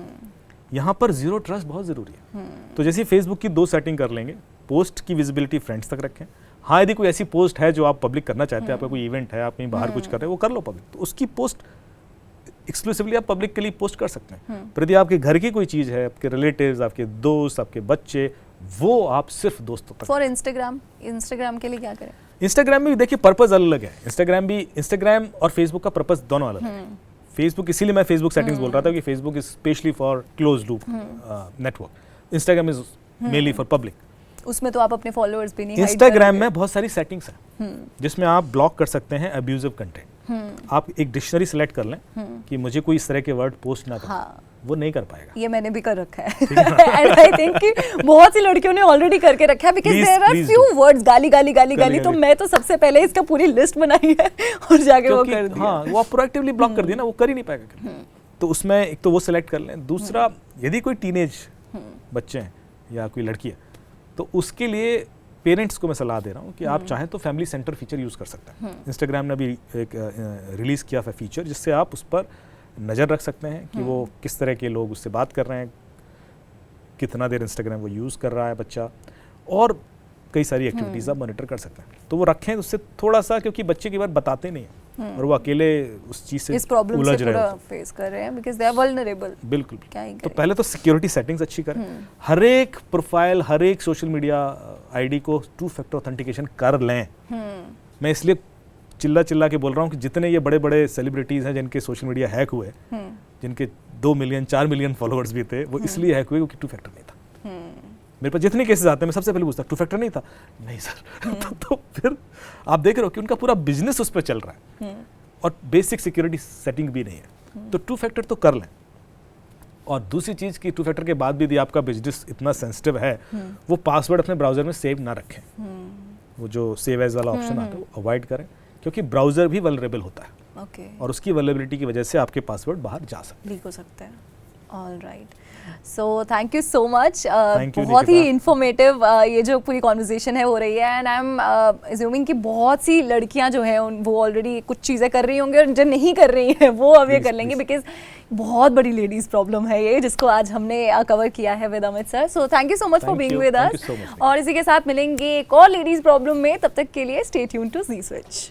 यहाँ पर जीरो ट्रस्ट बहुत ज़रूरी है। तो जैसे फेसबुक की 2 सेटिंग कर लेंगे, पोस्ट की विजिबिलिटी फ्रेंड्स तक रखें। हाँ, यदि कोई ऐसी पोस्ट है जो आप पब्लिक करना चाहते हैं, आपका कोई इवेंट है, आप कहीं बाहर कुछ कर रहे हैं, वो कर लो पब्लिक, तो उसकी पोस्ट एक्सक्लूसिवली आप पब्लिक के लिए पोस्ट कर सकते हैं। पर यदि आपके घर की कोई चीज़ है, आपके रिलेटिव्स, आपके दोस्त, आपके बच्चे, वो आप सिर्फ दोस्तों तक। फॉर इंस्टाग्राम के लिए क्या करें? इंस्टाग्राम में भी देखिए पर्पस अलग है। इंस्टाग्राम और फेसबुक का पर्पस दोनों अलग है। फेसबुक, इसीलिए मैं फेसबुक सेटिंग्स बोल रहा था कि Facebook is specially for close loop network, Instagram is mainly for public. उसमें तो आप अपने फॉलोअर्स भी नहीं हाइड इंस्टाग्राम में बहुत सारी सेटिंग्स हैं जिसमें आप ब्लॉक कर सकते हैं अब्यूजिव कंटेंट। आप एक डिक्शनरी सेलेक्ट कर लें कि मुझे कोई इस तरह के वर्ड पोस्ट ना करें, वो नहीं कर पाएगा। ये मैंने भी कर रखा है एंड आई थिंक कि बहुत सी लड़कियों ने ऑलरेडी करके रखा है, because there are few words गाली, तो मैं तो सबसे पहले इसका पूरी लिस्ट बनाई है और जाके वो कर दिया। हाँ, वो आप प्रोएक्टिवली ब्लॉक कर दिया ना, वो कर ही नहीं पाएगा। तो उसमें एक तो वो सेलेक्ट कर लें। दूसरा, यदि कोई टीनेज बच्चे हैं या कोई लड़की है, तो उसके लिए पेरेंट्स को मैं सलाह दे रहा हूँ कि आप चाहें तो फैमिली सेंटर फीचर यूज़ कर सकते हैं। इंस्टाग्राम ने भी एक रिलीज़ किया है फीचर, जिससे आप उस पर नज़र रख सकते हैं कि वो किस तरह के लोग उससे बात कर रहे हैं, कितना देर इंस्टाग्राम वो यूज़ कर रहा है बच्चा, और कई सारी एक्टिविटीज़ आप मॉनिटर कर सकते हैं। तो वो रखें उससे थोड़ा सा, क्योंकि बच्चे की बार बताते नहीं हैं और वो अकेले उस चीज़ से इस प्रॉब्लम उलझ से रहे पूरा हैं, फेस कर रहे हैं, बिकॉज़ दे आर वल्नरेबल। बिल्कुल। क्या ही तो करें? पहले तो सिक्योरिटी सेटिंग्स अच्छी करें। हर एक प्रोफाइल, हर एक सोशल मीडिया आईडी को 2 फैक्टर ऑथेंटिकेशन कर लें। मैं इसलिए चिल्ला के बोल रहा हूँ कि जितने ये बड़े बड़े सेलिब्रिटीज़ हैं जिनके सोशल मीडिया हैक हुए, जिनके 2 मिलियन 4 मिलियन फॉलोअर्स भी थे, वो इसलिए हैक हुए क्योंकि 2 फैक्टर नहीं था। मेरे पास जितने केसेस आते हैं मैं सबसे पहले पूछता 2 फैक्टर नहीं था, नहीं सर। तो फिर आप देख रहे हो कि उनका पूरा बिजनेस उस पर चल रहा है और बेसिक सिक्योरिटी सेटिंग भी नहीं है। तो 2 फैक्टर तो कर लें। और दूसरी चीज़ कि 2 फैक्टर के बाद भी यदि आपका बिजनेस इतना सेंसिटिव है, वो पासवर्ड अपने ब्राउजर में सेव ना रखें। वो जो सेव एज वाला ऑप्शन आता है वो अवॉइड करें, क्योंकि ब्राउजर भी वल्नरेबल होता है। ओके। और उसकी वल्नरेबिलिटी की वजह से आपके पासवर्ड बाहर जा सकते हैं। लीक हो सकते हैं। All right, so thank you so much. Thank you, बहुत ही निकिता। इन्फॉर्मेटिव ये जो पूरी कॉन्वर्जेशन है हो रही है, एंड आई एम अज्यूमिंग कि बहुत सी लड़कियां जो हैं वो ऑलरेडी कुछ चीज़ें कर रही होंगी, और जो नहीं कर रही हैं वो अब ये कर लेंगे, बिकॉज बहुत बड़ी लेडीज़ प्रॉब्लम है ये, जिसको आज हमने कवर किया है with Amit sir. So thank you so much for being with us, और इसी के साथ मिलेंगे एक और लेडीज़ प्रॉब्लम में। तब तक के लिए stay tuned to G switch.